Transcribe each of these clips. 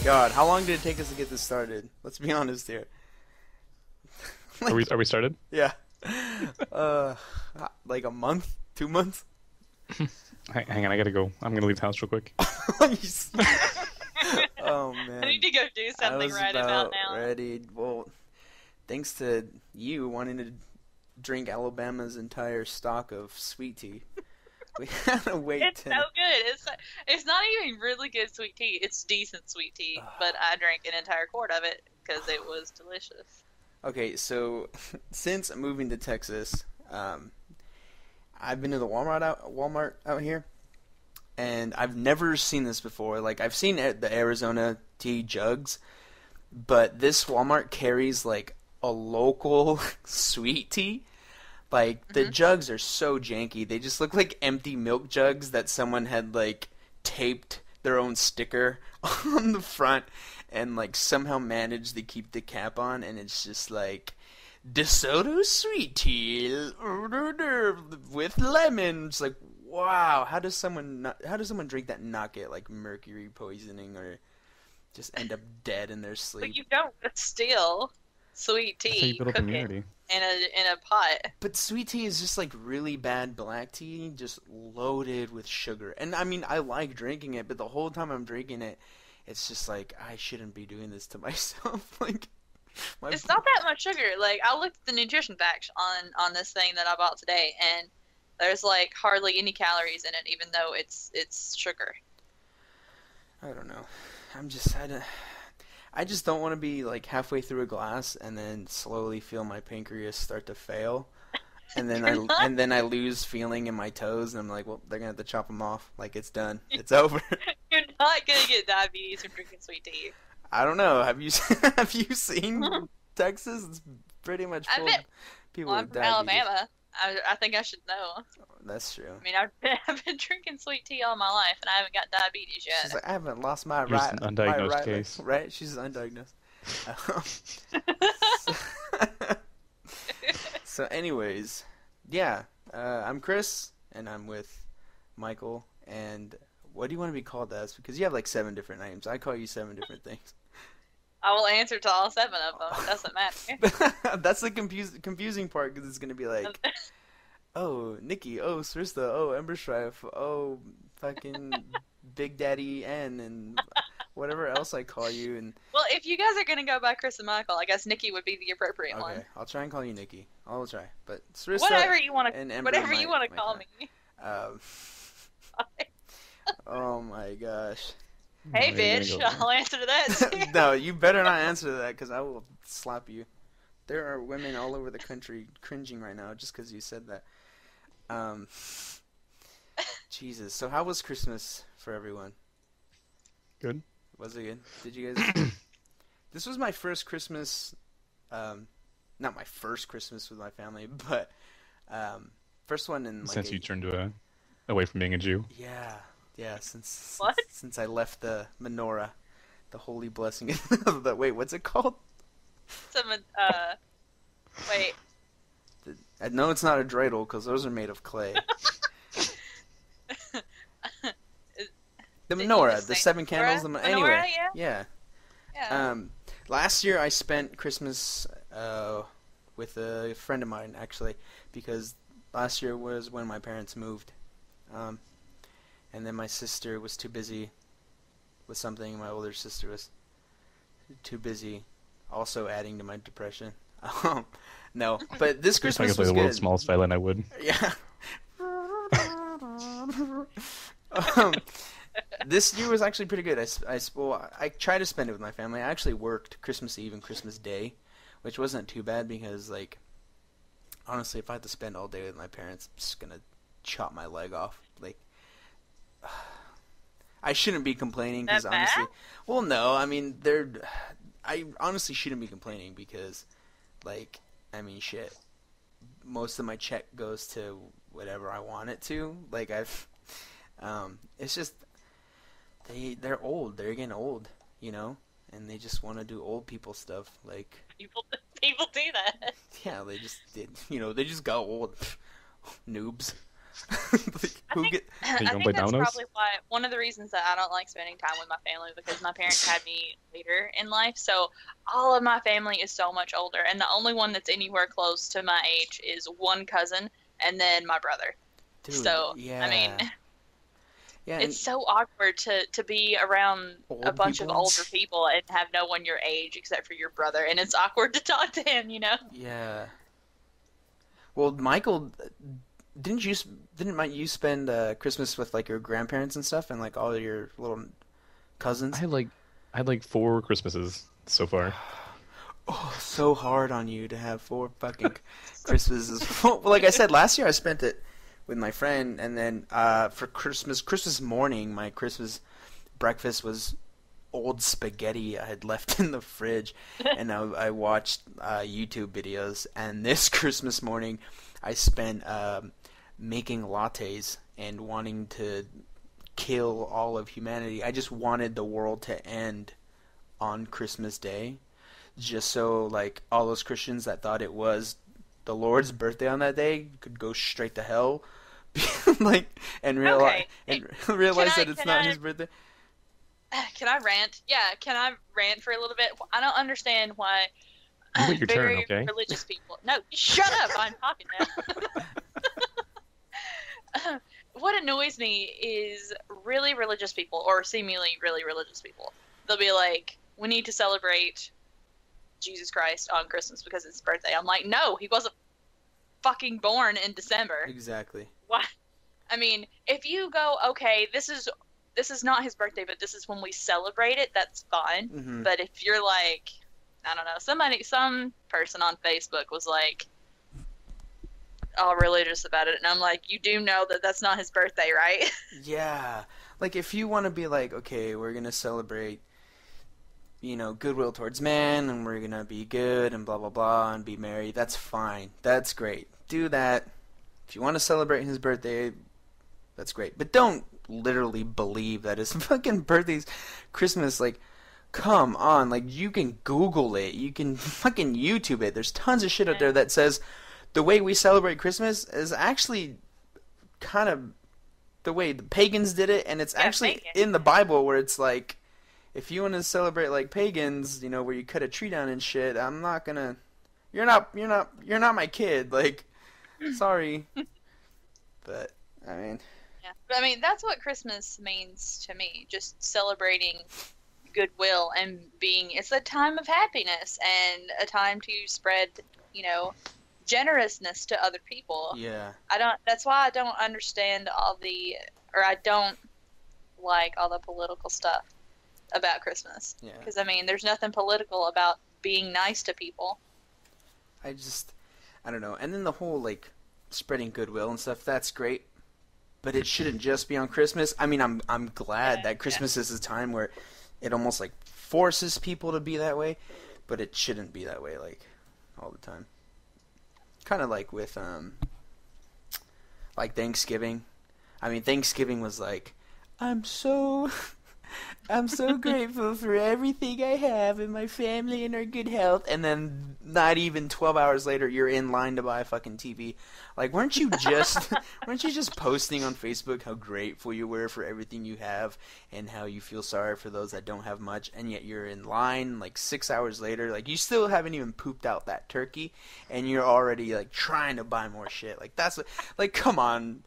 God, how long did it take us to get this started? Let's be honest here. Are we started? Yeah. Uh, like a month? 2 months? Hang on, I gotta go. I'm gonna leave the house real quick. Oh I man. need to go do I something was right about now. ready. Well, thanks to you wanting to drink Alabama's entire stock of sweet tea, we had to wait It's so good. It's not even really good sweet tea. It's decent sweet tea, but I drank an entire quart of it because it was delicious. Okay, so since moving to Texas, I've been to the Walmart out here, and I've never seen this before. Like, I've seen the Arizona tea jugs, but this Walmart carries like a local sweet tea. Like, the jugs are so janky. They just look like empty milk jugs that someone had like taped their own sticker on the front and like somehow managed to keep the cap on, and it's just like DeSoto sweet tea with lemon. It's like, wow, how does someone drink that and not get like mercury poisoning or just end up dead in their sleep? But you don't steal sweet That's how you tea, build up cook it immunity. in a pot. But sweet tea is just like really bad black tea, just loaded with sugar. And I mean, I like drinking it, but the whole time I'm drinking it, it's just like, I shouldn't be doing this to myself. Like, It's not that much sugar. Like, I looked at the nutrition facts on this thing that I bought today, and there's like hardly any calories in it, even though it's sugar. I don't know. I just don't want to be like halfway through a glass and then slowly feel my pancreas start to fail, and then I lose feeling in my toes, and I'm like, well, they're gonna have to chop them off. Like, it's done. It's over. You're not gonna get diabetes from drinking sweet tea. I don't know. Have you have you seen Texas? It's pretty much I full bet. of people Well, I'm with from diabetes. Alabama. I think I should know. That's true. I mean, I've been drinking sweet tea all my life, and I haven't got diabetes yet. She's like, I haven't lost my You're just right, an undiagnosed my right leg." case. Right? She's undiagnosed. So anyways, yeah, I'm Chris, and I'm with Michael. And what do you want to be called as? Because you have like 7 different names. I call you 7 different things. I will answer to all 7 of them. It doesn't matter. That's the confusing part, because it's gonna be like, oh, Nikki, oh, Sarista, oh, Ember Strife, oh, fucking Big Daddy N, and whatever else I call you. And Well, if you guys are gonna go by Chris and Michael, I guess Nikki would be the appropriate okay, one. I'll try and call you Nikki. I'll try, but Sarista Whatever you want and to, Ember whatever you might- want to might call not. me. Um, oh my gosh. Hey, No, you're bitch! gonna go I'll answer to that. too. No, you better not answer that, because I will slap you. There are women all over the country cringing right now just because you said that. Jesus. So how was Christmas for everyone? Good. Was it good? Did you guys... This was my first Christmas, not my first Christmas with my family, but first one in like Since you turned away from being a Jew. Yeah, since What? since I left the menorah, the holy blessing of the... Wait, what's it called? Some, wait. No, it's not a dreidel, because those are made of clay. The Did you menorah, just the say 7 candles. menorah? Anyway, Menorah, yeah. Yeah. Last year I spent Christmas with a friend of mine, actually, because last year was when my parents moved, and then my sister was too busy with something. My older sister was too busy, also adding to my depression. No, but this If I Christmas could play was the world's good. smallest violin, I would. Yeah. um, this year was actually pretty good. I tried to spend it with my family. I actually worked Christmas Eve and Christmas Day, which wasn't too bad because, like, honestly, if I had to spend all day with my parents, I'm just gonna chop my leg off. Like, I shouldn't be complaining because That honestly, bad? well, no, I mean, I honestly shouldn't be complaining because, like, I mean, shit. Most of my check goes to whatever I want it to. Like, it's just they're old. They're getting old, and they just want to do old people stuff. Like, people do that. yeah, they just got old, noobs. Like, I who think get? I gonna think play that's dominoes? probably why one of the reasons that I don't like spending time with my family because my parents had me later in life. So all of my family is so much older, and the only one that's anywhere close to my age is one cousin, and then my brother. Dude, So I mean, yeah, yeah, and it's so awkward to be around a old bunch of people. older people and have no one your age except for your brother, and it's awkward to talk to him, you know? Yeah. Well, Michael, didn't you you spend Christmas with like your grandparents and stuff, and like all your little I cousins? had like 4 Christmases so far. Oh, so hard on you to have 4 fucking Christmases. Well, like I said, last year I spent it with my friend, and then for Christmas morning, my Christmas breakfast was old spaghetti I had left in the fridge, and I watched YouTube videos. And this Christmas morning, I spent making lattes and wanting to kill all of humanity. I just wanted the world to end on Christmas Day, just so like all those Christians that thought it was the Lord's birthday on that day could go straight to hell, like and realize Okay. realize that Can it's not I- his birthday. Can I rant? Yeah, can I rant for a little bit? I don't understand why You wait your turn, very okay? religious people. No, shut up! I'm talking now. What annoys me is really religious people, or seemingly really religious people. They'll be like, "We need to celebrate Jesus Christ on Christmas because it's his birthday." I'm like, "No, he wasn't fucking born in December." Exactly. Why? I mean, if you go, okay, this is not his birthday, but this is when we celebrate it, that's fine. Hmm. But if you're like, I don't know, some person on Facebook was like all religious about it, and I'm like, you do know that that's not his birthday, right? Yeah. Like if you want to be like, okay, we're gonna celebrate, goodwill towards man, and we're gonna be good and blah blah blah and be merry. That's fine. That's great. Do that. If you want to celebrate his birthday, that's great. But don't literally believe that his fucking birthday's Christmas. Like, come on. Like, you can Google it. You can fucking YouTube it. There's tons of shit out there that says the way we celebrate Christmas is actually kind of the way the pagans did it, and it's actually pagan. in the Bible where it's like, if you want to celebrate like pagans, where you cut a tree down and shit, I'm not gonna. You're not my kid. Like, sorry, but I mean. Yeah. But I mean, that's what Christmas means to me. Just celebrating goodwill and it's a time of happiness and a time to spread, generousness to other people. Yeah. That's why I don't understand I don't like all the political stuff about Christmas. Yeah. Because, I mean, there's nothing political about being nice to people. I don't know. And then the whole, like, spreading goodwill and stuff, that's great. But it shouldn't just be on Christmas. I mean, I'm glad that Christmas is a time where it almost, like, forces people to be that way. But it shouldn't be that way, like, all the time. Kind of like with, like, Thanksgiving. I mean, Thanksgiving was like, I'm so grateful for everything I have and my family and our good health. And then not even 12 hours later, you're in line to buy a fucking TV. Like, weren't you just posting on Facebook how grateful you were for everything you have and how you feel sorry for those that don't have much, and yet you're in line like 6 hours later, like you still haven't even pooped out that turkey and you're already like trying to buy more shit. Like, that's like, come on,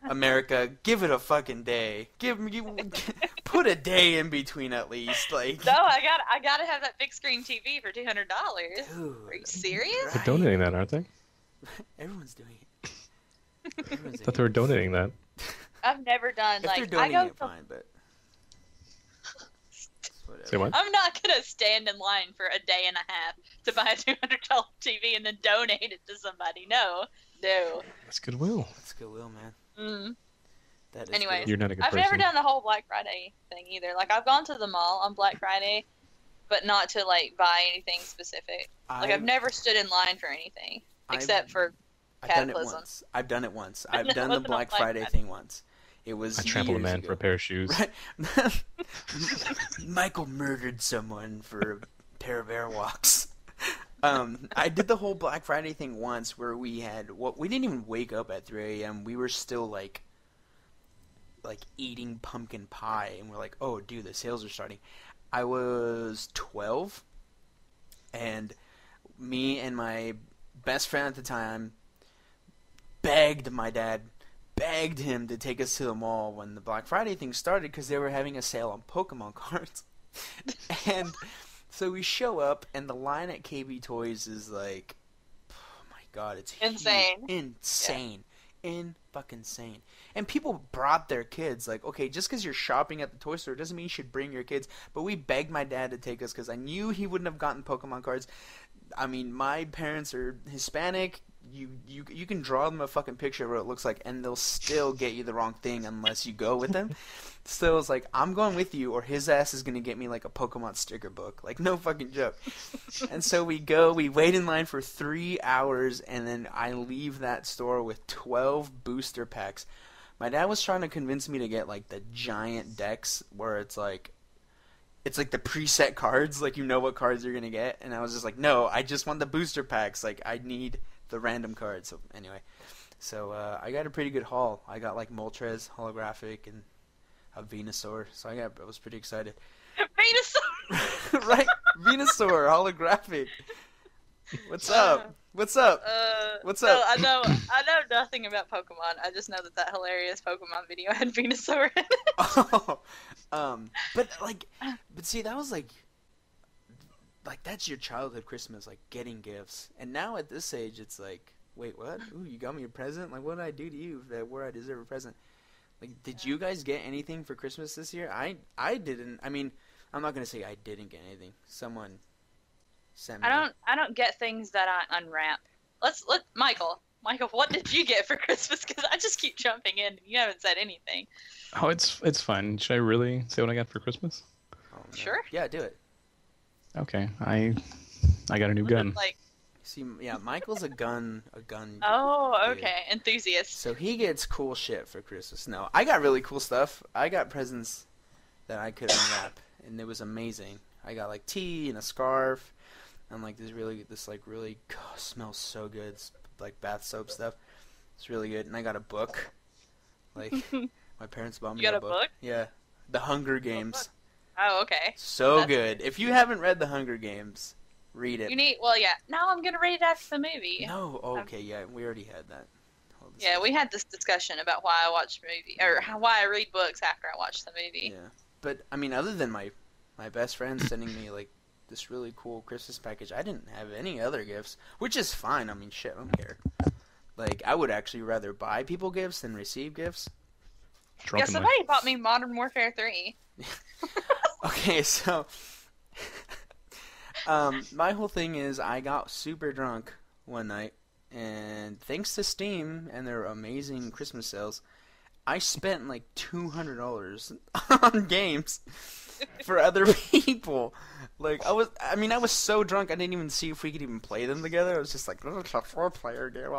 America, give it a fucking day. Put a day in between at least. Like, No, I gotta have that big screen TV for $200. dude, Are you serious? They're donating that, aren't they? Everyone's doing it. I thought they were donating that. I've never done If they're like donating I go it, fine, but whatever. Say what? I'm not gonna stand in line for a day and a half to buy a $200 TV and then donate it to somebody. No. That's goodwill. That's goodwill, man. Mm. That is Anyways, goodwill. You're not a good I've person. never done the whole Black Friday thing either. Like I've gone to the mall on Black Friday, but not to like buy anything specific. Like I've never stood in line for anything except for I've done it Cataclysm. once. I've done it once. No, I've it done the wasn't on Black Black Friday Friday. thing once. It was I trampled a years man ago. for a pair of shoes. Right. Michael murdered someone for a pair of Airwalks. I did the whole Black Friday thing once where we didn't even wake up at 3 a.m. We were still like eating pumpkin pie, and we're like, oh, dude, the sales are starting. I was 12, and me and my best friend at the time begged him to take us to the mall when the Black Friday thing started because they were having a sale on Pokemon cards. And so we show up, and the line at KB Toys is like, oh my god, it's insane. Huge. Insane. Yeah. In-fucking-sane. And people brought their kids. Like, okay, just because you're shopping at the toy store doesn't mean you should bring your kids. But we begged my dad to take us because I knew he wouldn't have gotten Pokemon cards. I mean, my parents are Hispanic. You can draw them a fucking picture of what it looks like, and they'll still get you the wrong thing unless you go with them. So it's like, I'm going with you, or his ass is going to get me like a Pokemon sticker book. Like, no fucking joke. And so we wait in line for 3 hours, and then I leave that store with 12 booster packs. My dad was trying to convince me to get like the giant decks where it's like the preset cards, like you know what cards you're going to get. And I was just like, no, I just want the booster packs. Like, I need the random cards. So anyway, I got a pretty good haul. I got like Moltres holographic and a Venusaur, so I was pretty excited. Venusaur, right? Venusaur holographic. What's up? What's up? What's up? I know nothing about Pokemon. I just know that hilarious Pokemon video had Venusaur in it. But see, that was like that's your childhood Christmas, like getting gifts. And now at this age, it's like, wait, what? Ooh, you got me a present? Like, what did I do to you where I deserve a present? Like, did you guys get anything for Christmas this year? I didn't. I mean, I'm not gonna say I didn't get anything. Someone sent me. I don't get things that I unwrap. Michael, what did you get for Christmas? Because I just keep jumping in, and you haven't said anything. Oh, it's fun. Should I really say what I got for Christmas? Oh, no. Sure. Yeah, do it. Okay, I got a new gun. See, yeah, Michael's a gun. Oh, okay, dude. Enthusiast. So he gets cool shit for Christmas. No, I got really cool stuff. I got presents that I could unwrap, and it was amazing. I got like tea and a scarf, and like this really smells so good. It's like bath soap stuff. It's really good, and I got a book. Like my parents bought me You got a book? Yeah, The Hunger Games. Oh, okay. So That's good. If you haven't read The Hunger Games, read it. Now I'm gonna read it after the movie. No, okay, yeah, we already had that. Yeah, we had this discussion about why I watch movie or why I read books after I watch the movie. Yeah, but I mean, other than my best friend sending me like this really cool Christmas package, I didn't have any other gifts, which is fine. I mean, shit, I don't care. Like, I would actually rather buy people gifts than receive gifts. Yeah, somebody bought me Modern Warfare 3. Okay, so my whole thing is I got super drunk one night, and thanks to Steam and their amazing Christmas sales, I spent like $200 on games for other people. Like, I was so drunk I didn't even see if we could even play them together. I was just like, it's a 4-player game.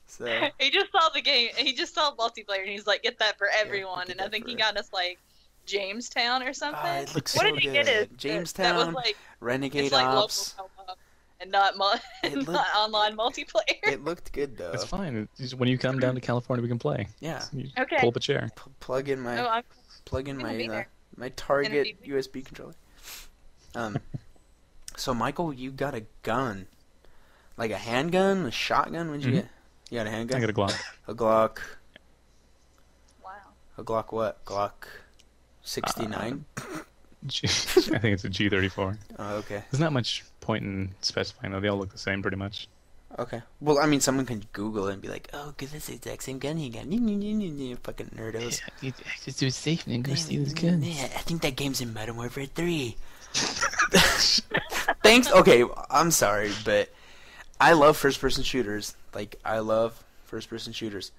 So He just saw the game. He just saw multiplayer, and he's like, "Get that for everyone." And I think he got us like Jamestown or something. It looks what so did he good. get? It Jamestown, that was like Renegade it's like Ops. local co-op and not not online multiplayer. It looked good though. It's fine. When you come down to California, we can play. Yeah. You Okay. Pull up a chair. Plug in my my Target USB controller. So Michael, you got a gun, like a handgun, a shotgun. What'd you get? You got a handgun? I got a Glock. A Glock. Wow. A Glock what? Glock 69? I think it's a G34. Oh, okay. There's not much point in specifying though. They all look the same pretty much. Okay. Well, I mean, someone can Google it and be like, "Oh, cause that's the exact same gun he got." Fucking nerdos. Yeah, it's too safe and go steal his gun. Yeah, I think that game's in Modern Warfare 3. Thanks. Okay, I'm sorry, but I love first-person shooters. Like, I love first-person shooters.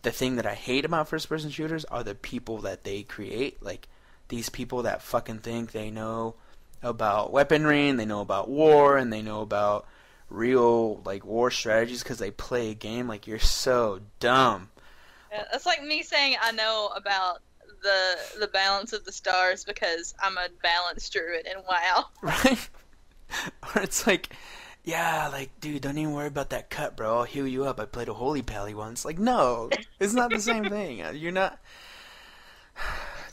The thing that I hate about first-person shooters are the people that they create. Like, these people that fucking think they know about weaponry, and they know about war, and they know about real, like, war strategies because they play a game. Like, you're so dumb. Yeah, that's like me saying I know about the balance of the stars because I'm a balance druid in WoW. Right? Or it's like, yeah, like, dude, don't even worry about that cut, bro. I'll heal you up. I played a Holy Pally once. Like, no, it's not the same thing. You're not.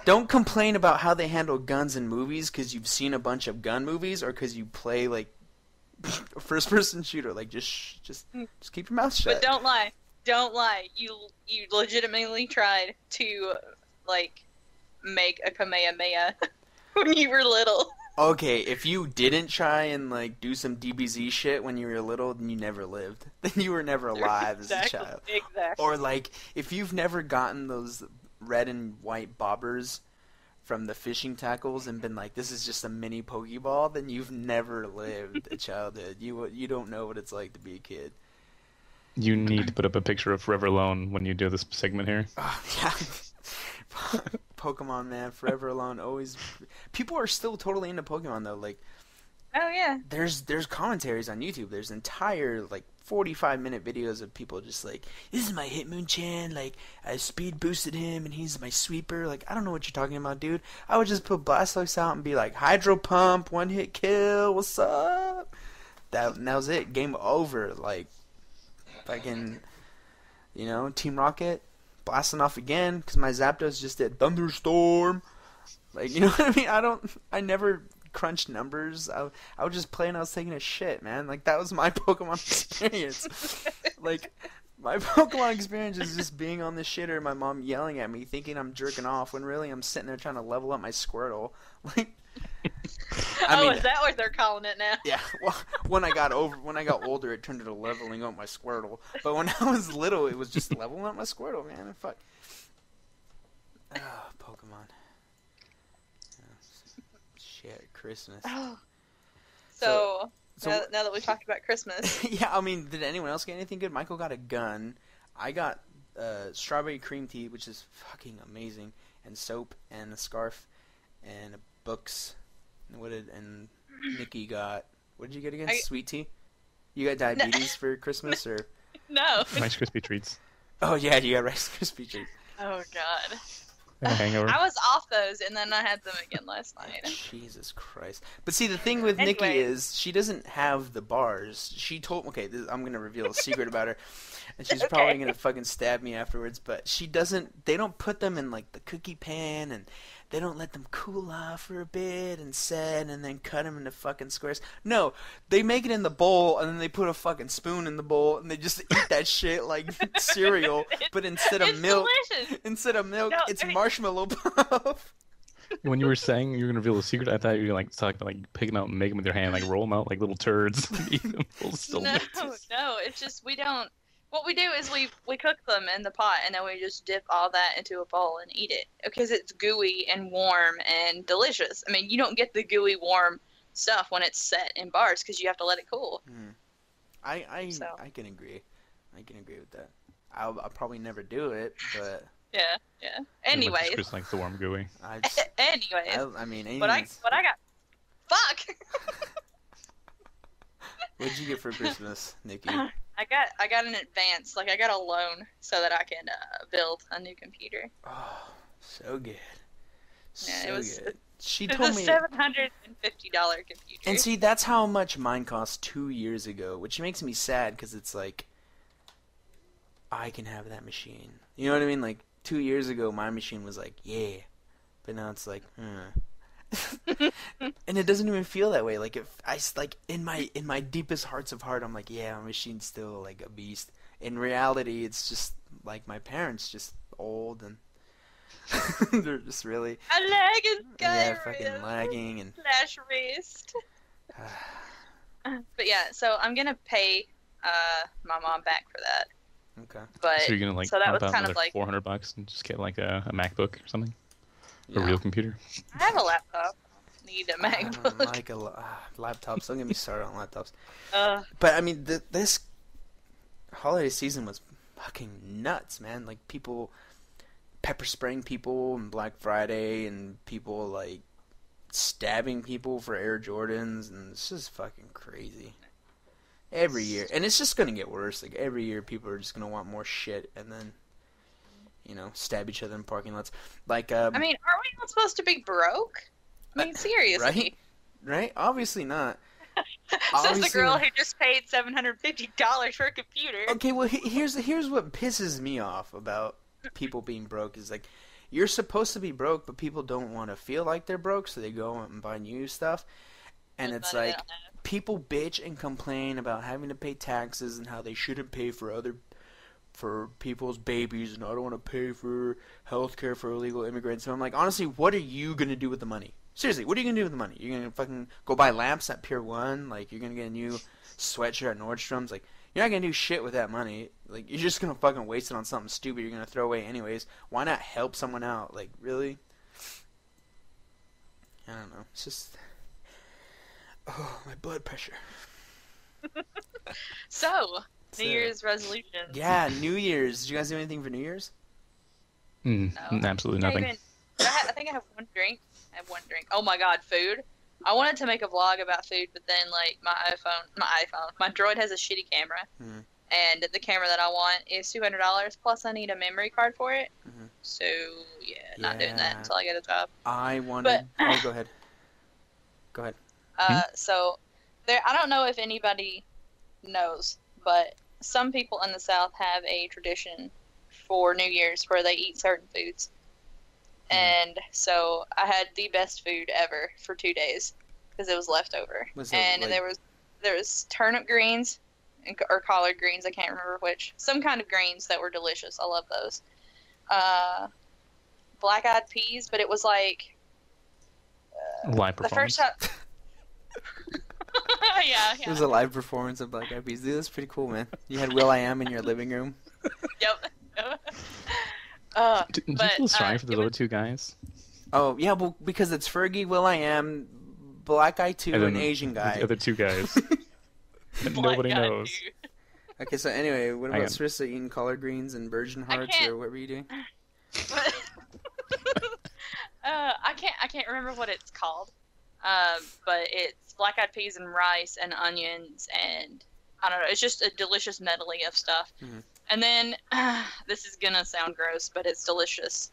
Don't complain about how they handle guns in movies because you've seen a bunch of gun movies or because you play like a first-person shooter. Like, just keep your mouth shut. But don't lie. Don't lie. You legitimately tried to like make a Kamehameha when you were little. Okay, if you didn't try and like do some DBZ shit when you were little, then you never lived. Then you were never alive as a child. Exactly. Or like, if you've never gotten those red and white bobbers from the fishing tackles and been like, this is just a mini Pokeball, then you've never lived a childhood. You don't know what it's like to be a kid. You need to put up a picture of Forever Alone when you do this segment here. Oh, yeah. Pokemon, man, Forever Alone. Always. People are still totally into Pokemon though. Like, oh yeah. There's commentaries on YouTube. There's entire like 45-minute videos of people just like, this is my Hitmonchan. Like, I speed boosted him and he's my sweeper. Like, I don't know what you're talking about, dude. I would just put Blastoise out and be like, Hydro Pump, one hit kill. What's up? That was it. Game over. Like, fucking, Team Rocket blasting off again because my Zapdos just did Thunderstorm. Like, you know what I mean? I never crunched numbers. I was just playing. I was taking a shit, man. Like, that was my Pokemon experience. Like, my Pokemon experience is just being on the shitter, my mom yelling at me, thinking I'm jerking off, when really I'm sitting there trying to level up my Squirtle. Like, I mean, is that what they're calling it now? yeah. Well, when I got older, it turned into leveling up my Squirtle. But when I was little, it was just leveling up my Squirtle, man. And fuck. Pokemon. Shit, Christmas. Oh. So now that we talked about Christmas. Yeah, I mean, did anyone else get anything good? Michael got a gun. I got strawberry cream tea, which is fucking amazing, and soap, and a scarf, and books. And Nikki got, what did you get again? Sweet tea? You got diabetes for Christmas, or? No. Rice Krispie treats. Oh yeah, you got Rice Krispie treats. Oh god. Hangover. I was off those, and then I had them again last night. Jesus Christ. But see, the thing with Nikki is she doesn't have the bars. She told... Okay, I'm going to reveal a secret about her. And she's probably going to fucking stab me afterwards. But she doesn't... They don't put them in, like, the cookie pan, and they don't let them cool off for a bit and set, and then cut them into fucking squares. No, they make it in the bowl, and then they put a fucking spoon in the bowl, and they just eat that shit like cereal. But instead of milk... Delicious. Instead of milk, it's marshmallow puff. When you were saying you were gonna reveal a secret, I thought you were like talking about like pick them out and make them with your hand, like roll them out like little turds. And eat them. No, it's just we don't. What we do is we cook them in the pot and then we just dip all that into a bowl and eat it because it's gooey and warm and delicious. I mean, you don't get the gooey warm stuff when it's set in bars because you have to let it cool. I can agree. I can agree with that. I'll probably never do it, but yeah. Anyways, just like the warm gooey. I mean, what I got. Fuck. What'd you get for Christmas, Nikki? I got an advance, like I got a loan so that I can build a new computer. Oh, so good. Yeah, it was good. She it told was me a $750 computer. And see, that's how much mine cost 2 years ago, which makes me sad because it's like I can have that machine. You know what I mean? Like 2 years ago, my machine was like, yeah, but now it's like, and it doesn't even feel that way. Like if I like in my deepest hearts of heart, I'm like, yeah, my machine's still like a beast. In reality, it's just like my parents, just old and they're just really fucking lagging and slash wrist. But yeah, so I'm gonna pay my mom back for that. Okay. But so you're gonna like so that was about kind of another like $400 and just get like a MacBook or something, Yeah. a real computer. I have a laptop. Need a I don't MacBook. like laptops. Don't get me started on laptops. Uh, But I mean, this holiday season was fucking nuts, man. Like people pepper spraying people on Black Friday, and people like stabbing people for Air Jordans, and it's just fucking crazy. Every year, and it's just gonna get worse. Like every year, people are just gonna want more shit, and then stab each other in parking lots. Like, I mean, are we not supposed to be broke? I mean, seriously. Right? Obviously not. Says the girl Obviously- who just paid $750 for a computer. Okay, well, here's what pisses me off about people being broke is like, you're supposed to be broke, but people don't want to feel like they're broke, so they go out and buy new stuff. And There's it's none of like, that on that. people bitch and complain about having to pay taxes and how they shouldn't pay for people's babies, and I don't want to pay for health care for illegal immigrants. And I'm like, honestly, what are you gonna do with the money? Seriously, what are you gonna do with the money? You're gonna fucking go buy lamps at Pier 1? Like, you're gonna get a new sweatshirt at Nordstrom's? Like, you're not gonna do shit with that money. Like, you're just gonna fucking waste it on something stupid you're gonna throw away anyways. Why not help someone out? Like, really? I don't know. It's just... Oh, my blood pressure. So, So- New Year's resolutions. Yeah, New Year's. Did you guys do anything for New Year's? No. Absolutely I nothing. even- I think I have one drink. I have one drink. Oh my god, food. I wanted to make a vlog about food, but then like my Droid has a shitty camera, Mhm. and the camera that I want is $200. Plus, I need a memory card for it. Mhm. So yeah, not doing that Yeah. until I get a job. I wanted... Oh, go ahead. Go ahead. So there, I don't know if anybody knows, but some people in the South have a tradition for New Year's where they eat certain foods. And so I had the best food ever for 2 days because it was leftover. Was it, And like- there was turnip greens or collard greens, I can't remember which. Some kind of greens that were delicious. I love those. Black-eyed peas, but it was like Live the first performance. time. yeah. It was a live performance of Black Eyed Peas. Dude, that's pretty cool, man. You had Will.I.am in your living room. Yep. Do you But, feel sorry for it those was- other two guys? Oh, yeah, well, because it's Fergie, Will.I.am, Black Eye 2, And and then Asian guy. The other two guys. that nobody Black-eyed knows. dude. Okay, so anyway, what Hang about on. Sarissa eating collard greens and virgin I hearts, can't- or what were you doing? But I can't remember what it's called. But it's black-eyed peas and rice and onions and I don't know. It's just a delicious medley of stuff. Mhm. And then this is gonna sound gross, but it's delicious.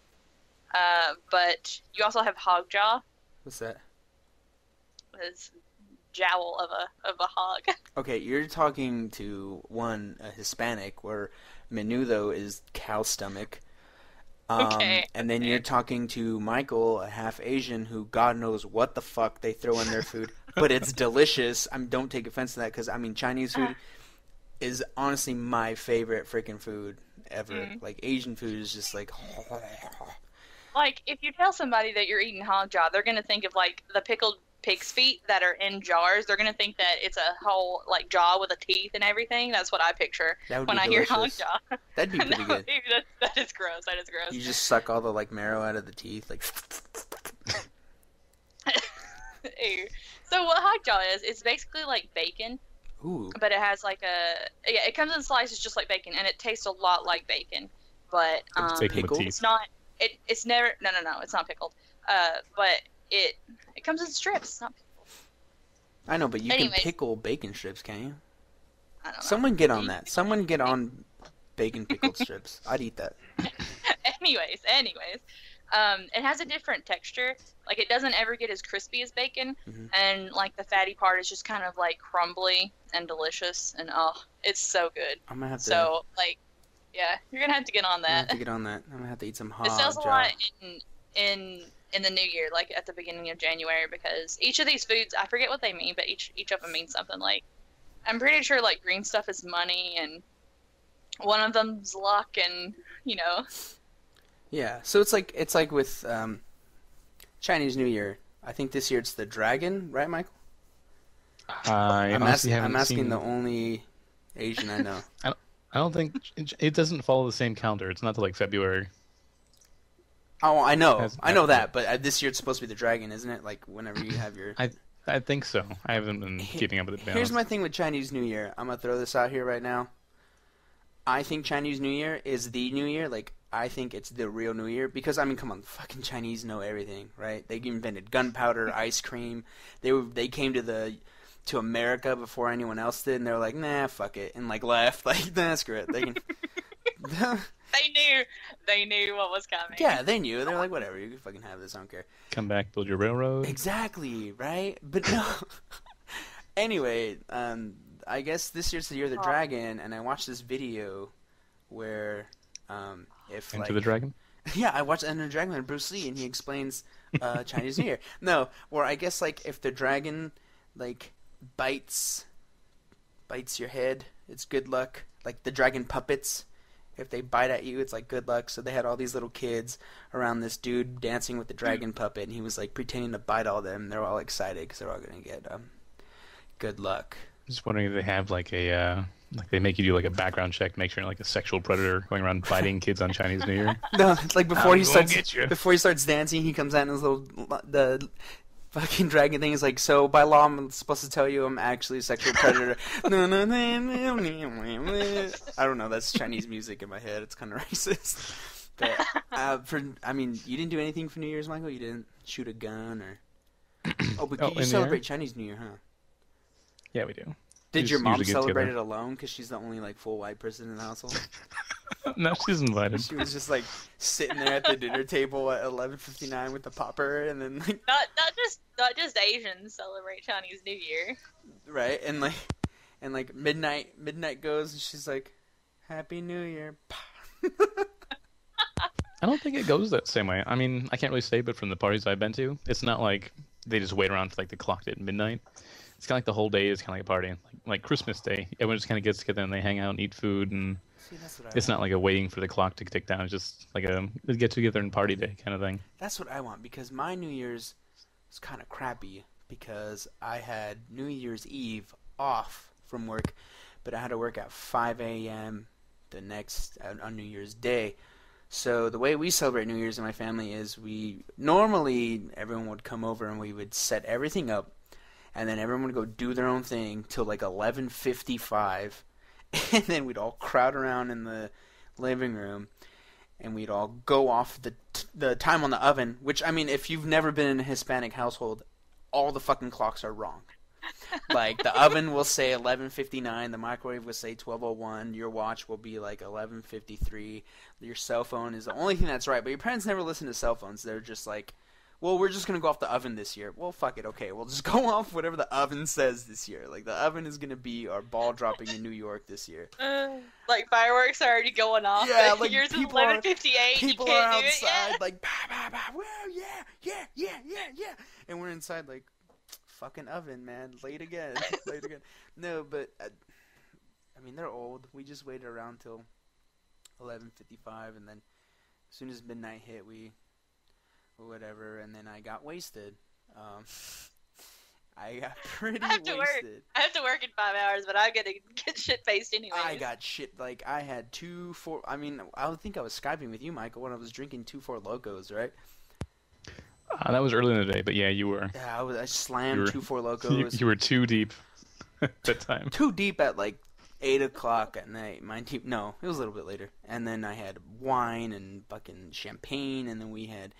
But you also have hog jaw. What's that? It's jowl of a hog. Okay, you're talking to a Hispanic, where menudo is cow stomach. Okay, And then you're talking to Michael, a half Asian, who God knows what the fuck they throw in their food, but it's delicious. Don't take offense to that, because Chinese food is honestly my favorite freaking food ever. Mm. Like, Asian food is just like... Like, if you tell somebody that you're eating hog jaw, they're gonna think of like the pickled pig's feet that are in jars. They're gonna think that it's a whole like jaw with the teeth and everything. That's what I picture That would when be I hear hog delicious. jaw. That'd be pretty No, good. dude, that is gross. That is gross. You just suck all the like marrow out of the teeth, like... Ew. So what hog jaw is, it's basically like bacon, Ooh. but it has like it comes in slices just like bacon, and it tastes a lot like bacon, but It's bacon with pickled? teeth. it's not. It's never. No, it's not pickled. But it comes in strips. It's not. I know, but you can Anyways. pickle bacon strips, can't you? I don't know. Someone get on that. Someone get on bacon pickled strips. I'd eat that. anyways, it has a different texture. Like it doesn't ever get as crispy as bacon, Mhm. and like the fatty part is just kind of like crumbly and delicious, and it's so good. I'm gonna have to. So like, yeah, you're gonna have to get on I'm gonna have that. to get on that. I'm gonna have to eat some hot. It sells a lot in the new year, like at the beginning of January, because each of these foods, I forget what they mean, but each of them means something. Like, I'm pretty sure like green stuff is money, and one of them's luck, and Yeah. So it's like with Chinese New Year. I think this year it's the dragon, right, Michael? I'm asking seen... the only Asian I know. I don't think it doesn't follow the same calendar. It's not till like February. Oh, I know Has- that. But this year it's supposed to be the dragon, isn't it? Like whenever you have your. I think so. I haven't been keeping up with it. To be Here's honest. my thing with Chinese New Year. I'm gonna throw this out here right now. I think Chinese New Year is the New Year. Like, I think it's the real New Year because come on, fucking Chinese know everything, right? They invented gunpowder, ice cream. They came to America before anyone else did, and they were like, nah, fuck it, and like left. Like, nah, screw it. They can. They knew what was coming. Yeah, they knew. They were like, whatever, you can fucking have this. I don't care. Come back, build your railroad. Exactly, right? But no. Anyway, I guess this year's the year of the dragon, and I watched this video where, if Into the Dragon? yeah, I watched Enter the Dragon with Bruce Lee, and he explains Chinese New Year. No, where I guess like if the dragon like bites your head, it's good luck. Like the dragon puppets, if they bite at you, it's like good luck. So they had all these little kids around this dude dancing with the dragon puppet, and he was like pretending to bite all of them. They're all excited because they're all gonna get good luck. Just wondering if they have like a like they make you do like a background check to make sure you're like a sexual predator going around biting kids on Chinese New Year. No, it's like before he gonna get you. starts dancing, he comes out in his little the fucking dragon thing is like, so by law I'm supposed to tell you I'm actually a sexual predator. No, no, no, I don't know. That's Chinese music in my head. It's kind of racist. But you didn't do anything for New Year's, Michael. You didn't shoot a gun or but you celebrate Chinese New Year, huh? Yeah, we do. Did your mom celebrate together. it alone because she's the only like full white person in the household? No, she's invited. She was just like sitting there at the dinner table at 11:59 with the popper, and then like not just Asians celebrate Chinese New Year. Right, and like midnight goes, and she's like, "Happy New Year." I don't think it goes that same way. I mean, I can't really say, but from the parties I've been to, it's not like they just wait around for like the clock to hit midnight. It's kind of like the whole day is kind of like a party. Like Christmas Day, everyone just kind of gets together and they hang out and eat food, and it's not like a waiting for the clock to tick down. It's just like a get together and party day kind of thing. That's what I want, because my New Year's was kind of crappy because I had New Year's Eve off from work, but I had to work at 5 a.m. the next on New Year's Day. So the way we celebrate New Year's in my family is normally everyone would come over and we would set everything up, and then everyone would go do their own thing till like 11:55, and then we'd all crowd around in the living room, and we'd all go off the time on the oven. Which, I mean, if you've never been in a Hispanic household, all the fucking clocks are wrong. Like the oven will say 11:59, the microwave will say 12:01, your watch will be like 11:53. Your cell phone is the only thing that's right. But your parents never listen to cell phones. They're just like, well, we're just gonna go off the oven this year. Well, fuck it, okay, we'll just go off whatever the oven says this year. Like the oven is gonna be our ball dropping in New York this year. Like fireworks are already going off. Yeah, like yours is people 11:58. People you can't are do outside it yet. like, bah, bah, bah, well, yeah, and we're inside like, fucking oven, man, late again. No, but I mean they're old. We just waited around till 11:55, and then as soon as midnight hit, we whatever, and then I got wasted. I got pretty wasted. I have to work in 5 hours, but I'm gonna get shit faced anyway. I got shit, like I had I think I was Skyping with you, Michael, when I was drinking 2 4 Locos, right? That was early in the day, but yeah, you were. Yeah, I slammed 2 4 Locos. You were too deep at that time. Too deep at like 8 o'clock at night. No, it was a little bit later. And then I had wine and fucking champagne, and then we had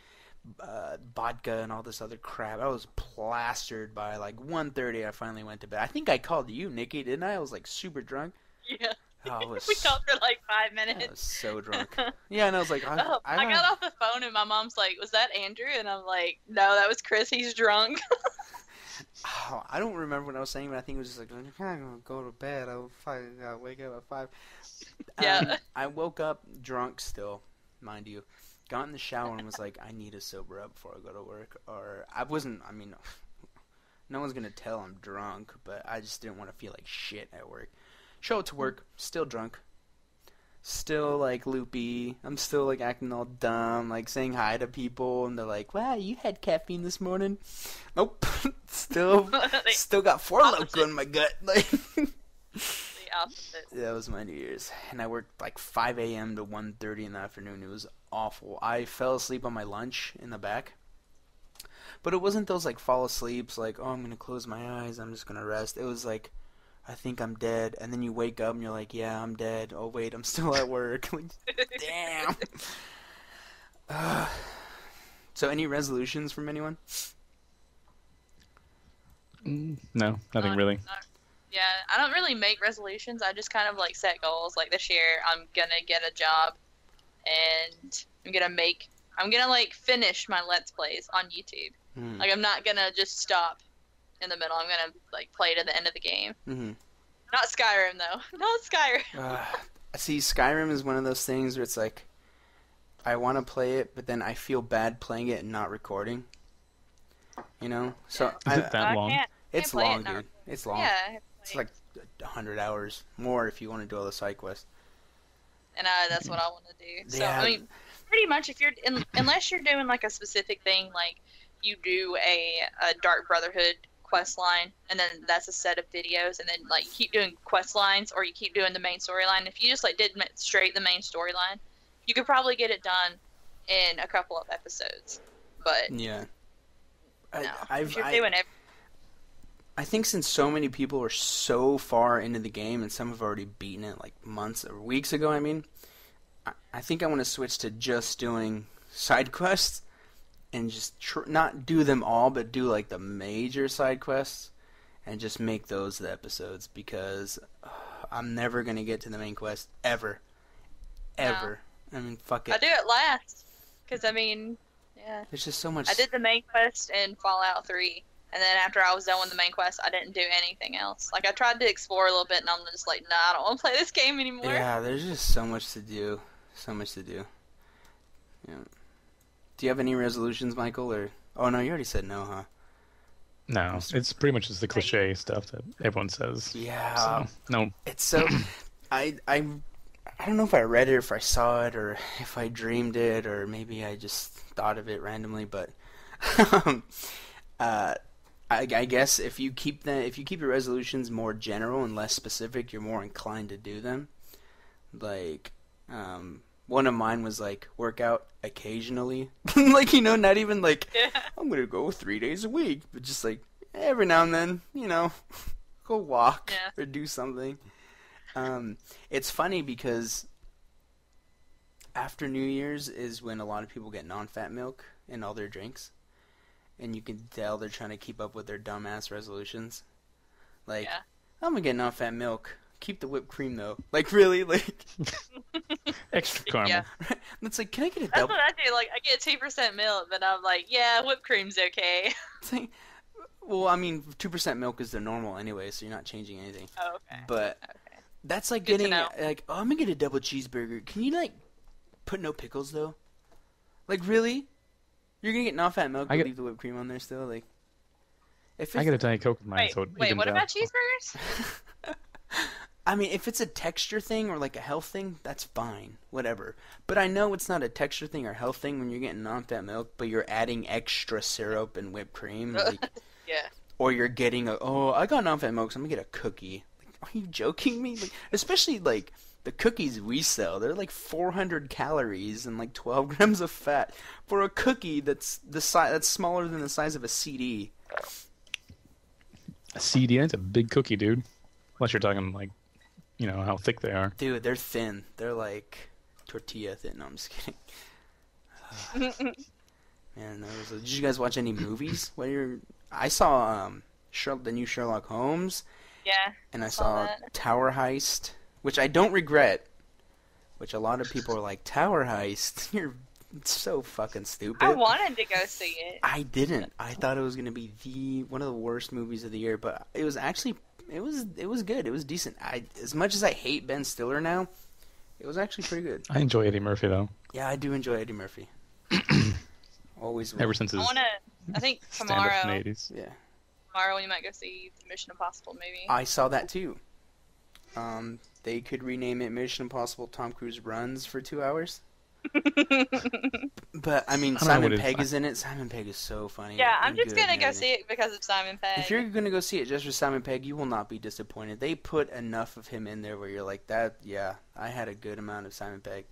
vodka and all this other crap. I was plastered by like 1:30. I finally went to bed. I think I called you, Nikki, didn't I? I was like super drunk. Yeah. Oh, we talked for like 5 minutes. I was so drunk. Yeah, and I was like, I got off the phone and my mom's like, "Was that Andrew?" And I'm like, "No, that was Chris. He's drunk." Oh, I don't remember what I was saying, but I think it was just like, I'm gonna go to bed. I'll wake up at 5. Yeah. I woke up drunk still, mind you. Got in the shower and was like, I need to sober up before I go to work. Or I wasn't. I mean, no one's gonna tell I'm drunk, but I just didn't want to feel like shit at work. Show up to work, still drunk. Still, like, loopy. I'm still, like, acting all dumb, like, saying hi to people, and they're like, wow, you had caffeine this morning? Nope. still got 4 Loko in my gut. Like, the opposite. That was my New Year's. And I worked, like, 5 a.m. to 1:30 in the afternoon. It was awful. I fell asleep on my lunch in the back. But it wasn't those, like, fall asleeps, like, oh, I'm going to close my eyes, I'm just going to rest. It was like, I think I'm dead, and then you wake up and you're like, yeah, I'm dead. Oh wait, I'm still at work. Like, damn. So any resolutions from anyone? No, nothing really. Yeah, I don't really make resolutions. I just kind of like set goals. Like this year, I'm gonna get a job, and I'm gonna like finish my Let's Plays on YouTube. Like I'm not gonna just stop in the middle. I'm gonna like play to the end of the game. Mm-hmm. Not Skyrim though. Not Skyrim. See, Skyrim is one of those things where it's like, I want to play it, but then I feel bad playing it and not recording. You know? So Is it that long? It's long, dude. It's long. Yeah. It's like 100 hours more if you want to do all the side quests. And that's what I want to do. So Yeah. I mean, pretty much if you're unless you're doing like a specific thing, like you do a Dark Brotherhood quest line, and then that's a set of videos, and then like you keep doing quest lines, or you keep doing the main storyline. If you just like did straight the main storyline, you could probably get it done in a couple of episodes. But Yeah. no, I've if you're doing it. I think since so many people are so far into the game, and some have already beaten it like months or weeks ago, I mean, I think I want to switch to just doing side quests and just not do them all, but do like the major side quests and just make those the episodes, because I'm never going to get to the main quest ever. Ever. No. I mean, fuck it. I do it last. Because, I mean, yeah. There's just so much. I did the main quest in Fallout 3. And then after I was done with the main quest, I didn't do anything else. Like, I tried to explore a little bit, and I'm just like, nah, I don't want to play this game anymore. Yeah, there's just so much to do. So much to do. Yeah. Do you have any resolutions, Michael? Or oh no, you already said no, huh? No, it's pretty much just the cliche stuff that everyone says. Yeah. So, no. It's so. I don't know if I read it, or if I saw it, or if I dreamed it, or maybe I just thought of it randomly. But I guess if you keep your resolutions more general and less specific, you're more inclined to do them. Like, one of mine was like workout occasionally, like, you know, not even like I'm gonna go 3 days a week, but just like every now and then, you know, go walk or do something. It's funny because after New Year's is when a lot of people get non-fat milk in all their drinks. And you can tell they're trying to keep up with their dumbass resolutions. Like, I'm gonna get non-fat milk. Keep the whipped cream, though. Like, really? Like... Extra caramel. Yeah. It's like, can I get a That's double... what I do. Like, I get 2% milk, but I'm like, yeah, whipped cream's okay. It's like, well, I mean, 2% milk is the normal anyway, so you're not changing anything. Oh, okay. But that's like Good getting, to know. like, oh, I'm gonna get a double cheeseburger. Can you, like, put no pickles, though? Like, really? You're gonna get non-fat milk but leave the whipped cream on there still? Like, if I get a Diet Coke with mine, Wait, so it wait, evens what out. about cheeseburgers? I mean, if it's a texture thing or like a health thing, that's fine, whatever. But I know it's not a texture thing or health thing when you're getting non-fat milk, but you're adding extra syrup and whipped cream. Like, Yeah. or you're getting I got non-fat milk, so I'm gonna get a cookie. Like, are you joking me? Like, especially like the cookies we sell, they're like 400 calories and like 12 grams of fat for a cookie that's that's smaller than the size of a CD. A CD, that's a big cookie, dude. Unless you're talking like, you know, how thick they are. Dude, they're thin. They're like tortilla thin. No, I'm just kidding. Man, did you guys watch any movies? I saw the new Sherlock Holmes. Yeah. And I saw Tower Heist, which I don't regret. Which a lot of people are like, Tower Heist, you're so fucking stupid. I wanted to go see it. I didn't. I thought it was gonna be one of the worst movies of the year, but it was actually it was good. It was decent. As much as I hate Ben Stiller now, it was actually pretty good. I enjoy Eddie Murphy though. Yeah, I do enjoy Eddie Murphy. Always will. Ever since his I think stand-up tomorrow. from the 80s. Yeah. Tomorrow we might go see the Mission Impossible movie. I saw that too. They could rename it Mission Impossible Tom Cruise Runs for 2 hours. But, I mean, Simon Pegg is in it. Simon Pegg is so funny. Yeah, I'm just going to go see it because of Simon Pegg. If you're going to go see it just for Simon Pegg, you will not be disappointed. They put enough of him in there where you're like, I had a good amount of Simon Pegg.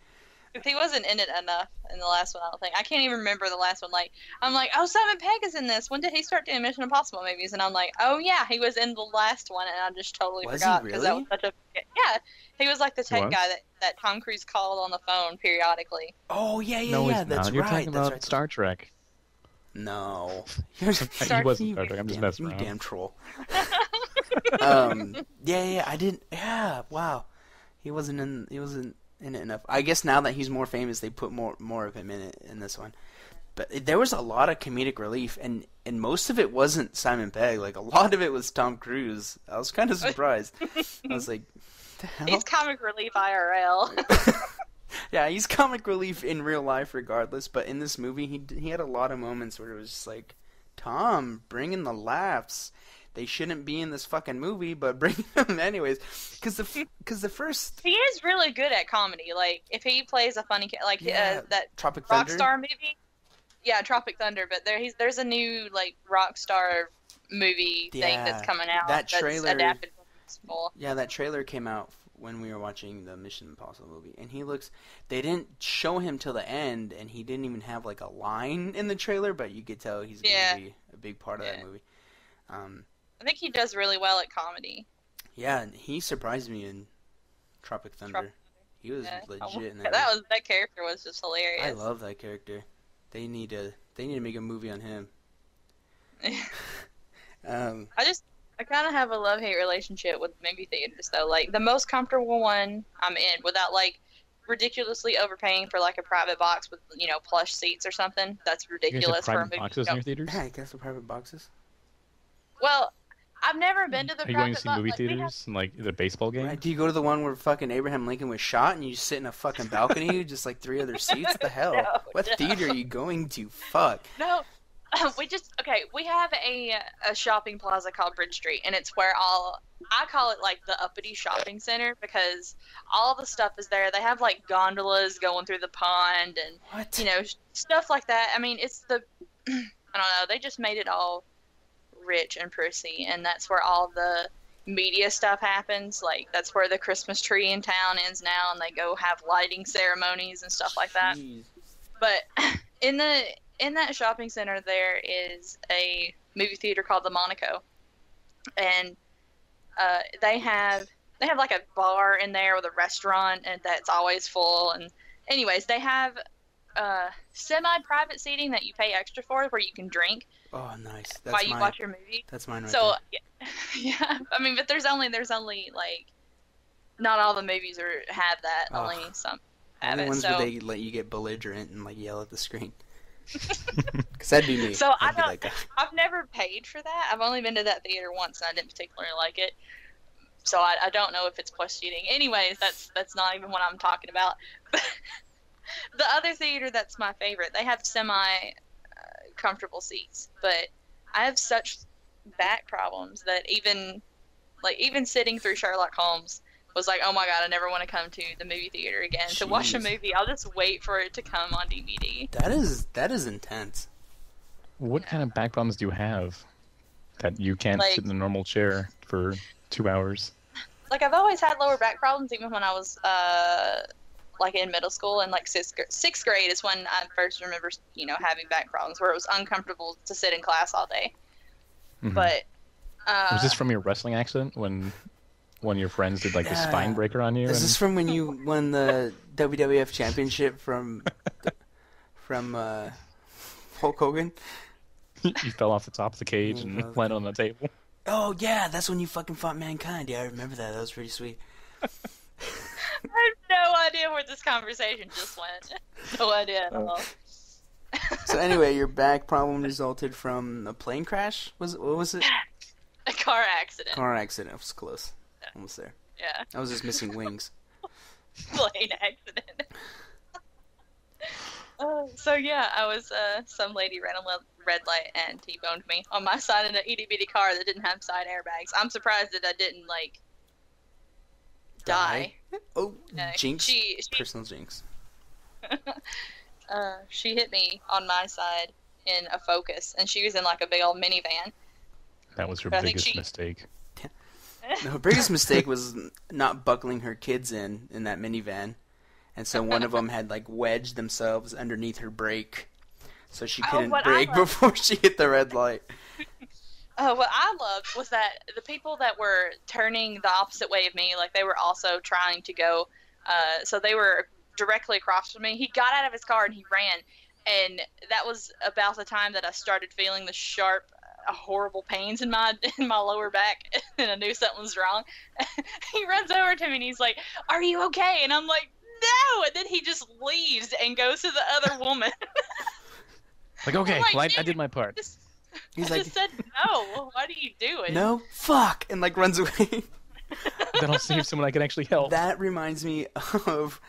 If he wasn't in it enough in the last one, I don't think. I can't even remember the last one. Like, I'm like, oh, Simon Pegg is in this. When did he start doing Mission Impossible movies? And I'm like, oh yeah, he was in the last one, and I just totally forgot because that was such a he was like the tech guy that Tom Cruise called on the phone periodically. Oh yeah, no, that's not. right. You're talking about right. Star Trek. No, he wasn't Star Trek. I'm just messing around. You damn troll. Yeah, I didn't. Yeah, wow. He wasn't in it enough. I guess now that he's more famous, they put more of him in it in this one. But there was a lot of comedic relief, and most of it wasn't Simon Pegg. Like, a lot of it was Tom Cruise. I was kind of surprised. I was like, the hell? He's comic relief IRL. Yeah, he's comic relief in real life regardless, but in this movie, he had a lot of moments where it was just like, Tom, bring in the laughs. They shouldn't be in this fucking movie, but bring them anyways. Because the first... He is really good at comedy. Like, if he plays a funny... Like, that Tropic Thunder? Rockstar movie... Yeah, Tropic Thunder, but there's a new, like, Rockstar movie thing that's coming out that trailer, that's adapted from the school. Yeah, that trailer came out when we were watching the Mission Impossible movie, and they didn't show him till the end, and he didn't even have, like, a line in the trailer, but you could tell he's going to be a big part of that movie. I think he does really well at comedy. Yeah, and he surprised me in Tropic Thunder. He was legit in that. That character was just hilarious. I love that character. They need to make a movie on him. I kind of have a love-hate relationship with movie theaters, though. Like, the most comfortable one I'm in, without, like, ridiculously overpaying for, like, a private box with, plush seats or something. That's ridiculous for a movie. Boxes in your theaters? Yeah, I guess the private boxes. Well, I've never been to the Are you private going to see movie theaters in, like, the baseball game? Right, do you go to the one where fucking Abraham Lincoln was shot and you just sit in a fucking balcony, just like 3 other seats? What the hell? What theater are you going to? Fuck. No. We have a shopping plaza called Bridge Street, and it's where I call it, like, the uppity shopping center, because all the stuff is there. They have, like, gondolas going through the pond and, stuff like that. I mean, it's I don't know, they just made it all rich and prissy, and that's where all the media stuff happens. Like, that's where the Christmas tree in town is now, and they go have lighting ceremonies and stuff like that. Jeez. But in that shopping center, there is a movie theater called the Monaco, and they have like a bar in there with a restaurant, and that's always full. And anyways, they have semi-private seating that you pay extra for, where you can drink. Oh, nice. That's while you watch your movie. That's mine right so, there. Yeah. I mean, but there's only like, not all the movies have that. Only some have only it. Ones so where they let you get belligerent and like yell at the screen. Because that'd be me. So I've never paid for that. I've only been to that theater once, and I didn't particularly like it. So I don't know if it's plush seating. Anyways, that's not even what I'm talking about. The other theater that's my favorite, they have comfortable seats, but I have such back problems that even sitting through Sherlock Holmes was like, oh my god, I never want to come to the movie theater again to watch a movie. I'll just wait for it to come on DVD. That is intense. What kind of back problems do you have that you can't sit in a normal chair for 2 hours? Like, I've always had lower back problems, even when I was like in middle school, and like sixth grade is when I first remember, having back problems where it was uncomfortable to sit in class all day. Mm-hmm. But was this from your wrestling accident when your friends did like the spine breaker on you? Is this from when you won the WWF championship from Hulk Hogan? You fell off the top of the cage and landed on the table. Oh yeah, that's when you fucking fought Mankind. Yeah, I remember that. That was pretty sweet. I have no idea where this conversation just went. No idea at all. So anyway, your back problem resulted from a plane crash? What was it? A car accident. Car accident. It was close. Almost there. Yeah. I was just missing wings. Plane accident. So yeah, I was some lady ran a red light and T-boned me on my side in an itty bitty car that didn't have side airbags. I'm surprised that I didn't die. Oh, jinx! Personal jinx. She hit me on my side in a Focus, and she was in like a big old minivan. That was her biggest mistake. No, her biggest mistake was not buckling her kids in that minivan. And so one of them had like wedged themselves underneath her brake, so she couldn't brake before she hit the red light. What I loved was that the people that were turning the opposite way of me, like they were also trying to go, so they were directly across from me. He got out of his car and he ran, and that was about the time that I started feeling the sharp, horrible pains in my lower back, and I knew something was wrong. He runs over to me and he's like, "Are you okay?" And I'm like, "No!" And then he just leaves and goes to the other woman. Like, okay, like, well, I dude, did my part. He's I like, just said no. What are you doing? no, fuck, and like runs away. Then I'll see if someone I can actually help. That reminds me of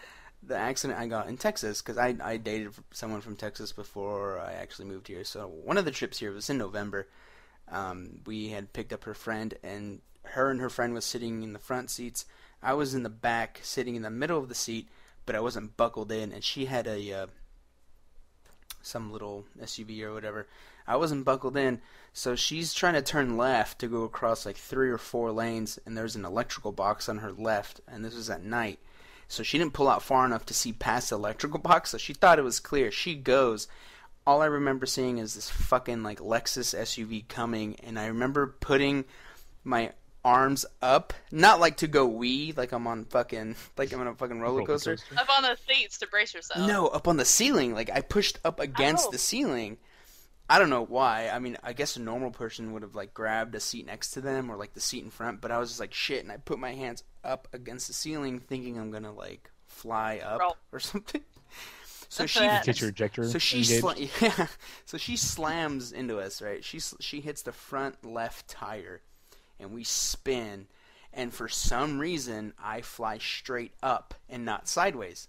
the accident I got in Texas, because I dated someone from Texas before I actually moved here. So one of the trips here was in November. We had picked up her friend, and her friend was sitting in the front seats. I was in the back, sitting in the middle of the seat, but I wasn't buckled in, and she had a some little SUV or whatever. I wasn't buckled in, so she's trying to turn left to go across like 3 or 4 lanes, and there's an electrical box on her left, and this was at night. So she didn't pull out far enough to see past the electrical box, so she thought it was clear. She goes. All I remember seeing is this fucking like Lexus SUV coming, and I remember putting my arms up, not like to go wee, like I'm on fucking, like I'm on a fucking roller coaster. Up on the seats to brace yourself. No, up on the ceiling. Like I pushed up against Oh. the ceiling. I don't know why. I mean, I guess a normal person would have like grabbed a seat next to them or like the seat in front, but I was just like shit, and I put my hands up against the ceiling, thinking I'm gonna like fly up Roll. or something. So That's she that. Get your ejector so she engaged. yeah. So she slams into us, right? She hits the front left tire, and we spin. And for some reason, I fly straight up and not sideways,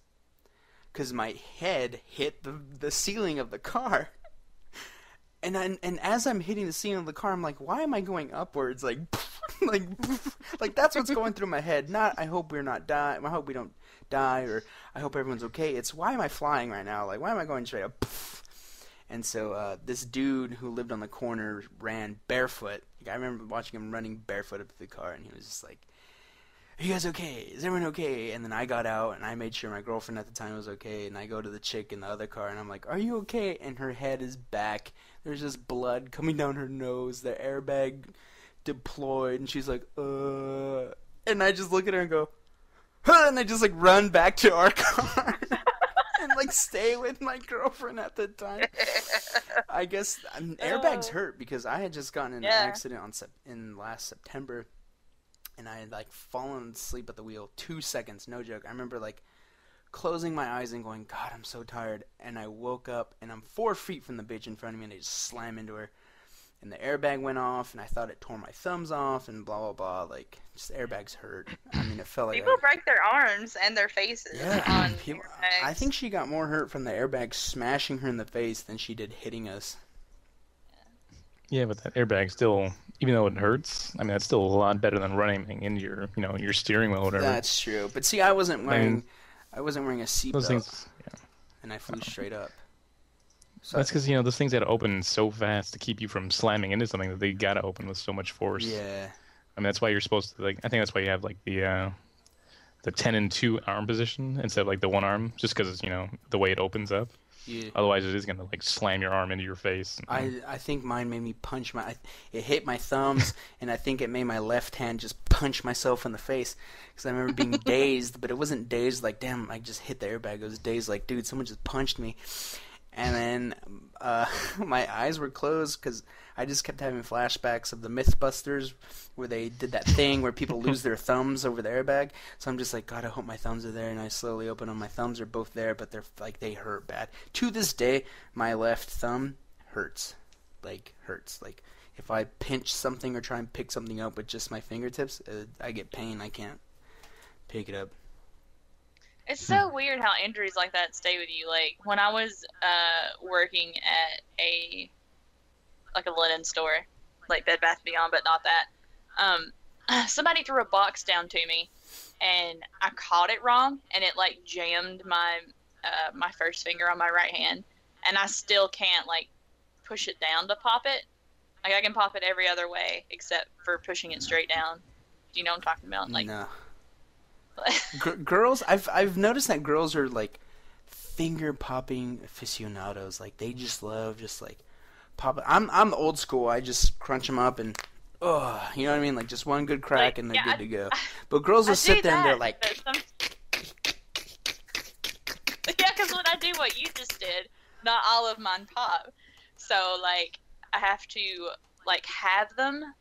because my head hit the ceiling of the car. And as I'm hitting the ceiling of the car, I'm like, why am I going upwards? Like, like that's what's going through my head. Not I hope we're not die. I hope we don't die, or I hope everyone's okay. It's why am I flying right now? Like, why am I going straight up? And so this dude who lived on the corner ran barefoot. Like, I remember watching him running barefoot up to the car, and he was just like, "Are you guys okay? Is everyone okay?" And then I got out, and I made sure my girlfriend at the time was okay. And I go to the chick in the other car, and I'm like, "Are you okay?" And her head is back. There's just blood coming down her nose. The airbag deployed, and she's like, And I just look at her and go, "Huh," and I just like run back to our car. And like stay with my girlfriend at the time. I guess airbags hurt, because I had just gotten in an accident in last September, and I had like fallen asleep at the wheel 2 seconds, no joke. I remember like closing my eyes and going, God, I'm so tired. And I woke up, and I'm 4 feet from the bitch in front of me, and I just slam into her. And the airbag went off, and I thought it tore my thumbs off, and blah, blah, blah. Like, just airbags hurt. I mean, it felt like... People break their arms and their faces on people, airbags. I think she got more hurt from the airbag smashing her in the face than she did hitting us. Yeah, but that airbag still, even though it hurts, I mean, that's still a lot better than running into your, your steering wheel or whatever. That's true. But see, I wasn't wearing a those seatbelt, things, and I flew straight up. So that's because those things got to open so fast to keep you from slamming into something that they got to open with so much force. Yeah. I mean, that's why you're supposed to, I think that's why you have the 10 and 2 arm position instead of like the one arm, just because the way it opens up. Yeah. Otherwise, it is gonna slam your arm into your face. I think mine made me punch it hit my thumbs, and I think it made my left hand just punch myself in the face, because I remember being dazed, but it wasn't dazed like, damn, I just hit the airbag. It was dazed like, dude, someone just punched me. And then my eyes were closed, because I just kept having flashbacks of the Mythbusters, where they did that thing where people lose their thumbs over the airbag. So I'm just like, God, I hope my thumbs are there. And I slowly open them. My thumbs are both there, but they're like, they hurt bad. To this day, my left thumb hurts. Like, if I pinch something or try and pick something up with just my fingertips, I get pain. I can't pick it up. It's so weird how injuries like that stay with you. Like, when I was working at a linen store, like Bed Bath & Beyond, but not that, somebody threw a box down to me, and I caught it wrong, and it like jammed my my first finger on my right hand, and I still can't like push it down to pop it. Like, I can pop it every other way except for pushing it straight down. Do you know what I'm talking about? Like, no. Girls, I've noticed that girls are like finger popping aficionados. Like, they just love like pop it. I'm old school. I just crunch them up and you know what I mean? Like, just one good crack, like, and they're good to go. But girls will sit there and they're like, yeah, because when I do what you just did, not all of mine pop. So like, I have to like have them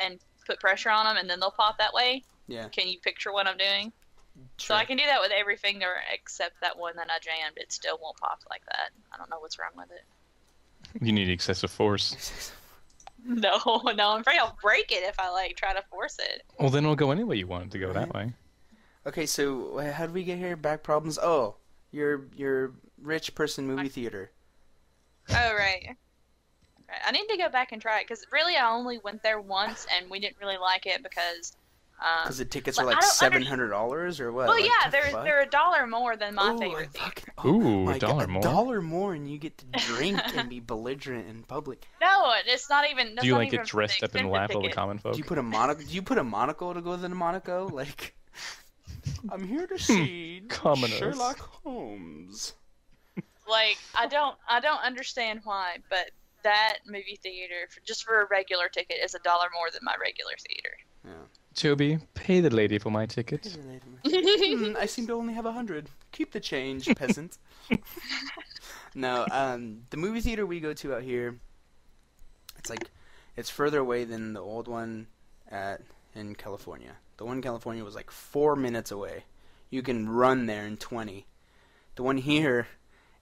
and put pressure on them, and then they'll pop that way. Yeah. Can you picture what I'm doing? Sure. So I can do that with every finger except that one that I jammed. It still won't pop like that. I don't know what's wrong with it. You need excessive force. No, I'm afraid I'll break it if I like try to force it. Well, then it'll go any way you want it to go that way. Okay, so how did we get here? Back problems? Oh, your rich person movie theater. Oh, right. I need to go back and try it because really I only went there once and we didn't really like it because the tickets are like $700 or what? Well, like, yeah, they're $1 more than my favorite theater. Ooh, $1 more. $1 more, and you get to drink and be belligerent in public. No, it's not even. Do you like get dressed up in lap of the common folk? Do you put a monocle to go to the Monaco? Like, I'm here to see Sherlock Holmes. Like, I don't understand why, but that movie theater, just for a regular ticket, is $1 more than my regular theater. Yeah. Toby, pay the lady for my ticket. I seem to only have 100. Keep the change, peasant. No, the movie theater we go to out here, it's further away than the old one in California. The one in California was like 4 minutes away. You can run there in 20. The one here,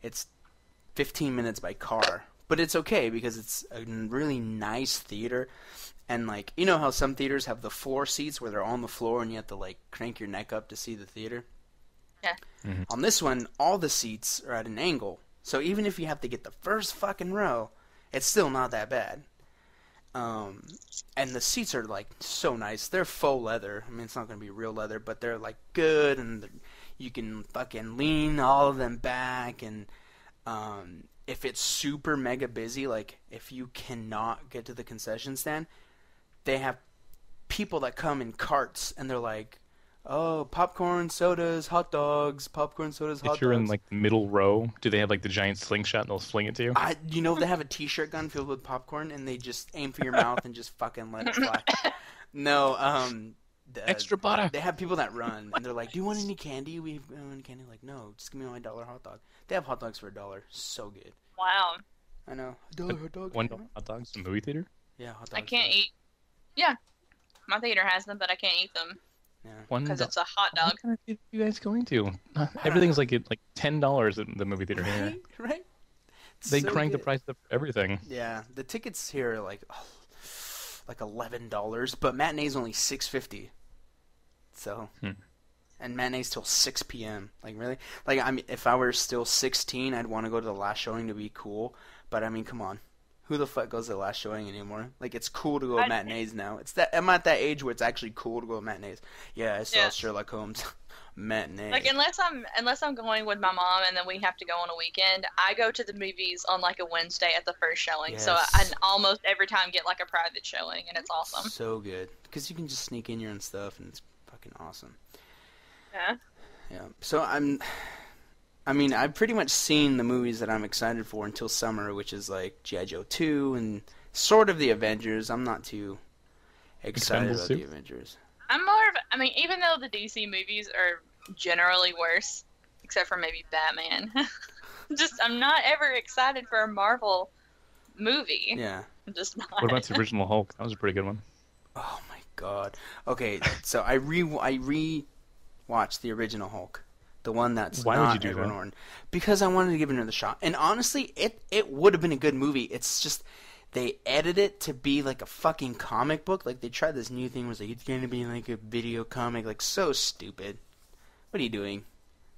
it's 15 minutes by car. But it's okay because it's a really nice theater. And, like, you know how some theaters have the floor seats where they're on the floor and you have to, like, crank your neck up to see the theater? Yeah. Mm-hmm. On this one, all the seats are at an angle. So even if you have to get the first fucking row, it's still not that bad. And the seats are, like, so nice. They're faux leather. I mean, it's not going to be real leather, but they're, like, good. And you can fucking lean all of them back. And if it's super mega busy, like, if you cannot get to the concession stand, they have people that come in carts, and they're like, oh, popcorn, sodas, hot dogs, popcorn, sodas, hot dogs. If you're in, like, the middle row, do they have, like, the giant slingshot and they'll fling it to you? They have a t-shirt gun filled with popcorn, and they just aim for your mouth and just fucking let it fly. No, extra butter. They have people that run, and they're like, do you want any candy? We have any candy? Like, no, just give me my $1 hot dog. They have hot dogs for $1. So good. Wow. I know. $1 hot dog. $1 hot dogs in the movie theater? Yeah, hot dogs. I can't eat. Yeah. My theater has them, but I can't eat them. Yeah. Because it's a hot dog. What kind of theater are you guys going to? Everything's like $10 in the movie theater here. Right? They crank the price up for everything. Yeah, the tickets here are like $11, but matinee's only $6.50. So, and matinee's till 6 p.m. Like, really? Like, I mean, if I were still 16, I'd want to go to the last showing to be cool. But I mean, come on. Who the fuck goes to the last showing anymore? Like, it's cool to go to matinees now. I'm at that age where it's actually cool to go to matinees. Yeah, I saw Sherlock Holmes matinee. Like, unless I'm going with my mom and then we have to go on a weekend, I go to the movies on like a Wednesday at the first showing. Yes. So I almost every time get like a private showing, and it's awesome. So good because you can just sneak in your own stuff, and it's fucking awesome. Yeah. Yeah. So I've pretty much seen the movies that I'm excited for until summer, which is like G.I. Joe 2 and sort of the Avengers. I'm not too excited about the Avengers. I'm more of, even though the DC movies are generally worse, except for maybe Batman, I'm not ever excited for a Marvel movie. Yeah. I'm just not. What about the original Hulk? That was a pretty good one. Oh my god. Okay, so I re-watched the original Hulk. The one that's Why would you do that? Norton. Because I wanted to give it another shot. And honestly, it would have been a good movie. It's just they edited it to be like a fucking comic book. Like, they tried this new thing where it's like, it's going to be like a video comic. Like, so stupid. What are you doing?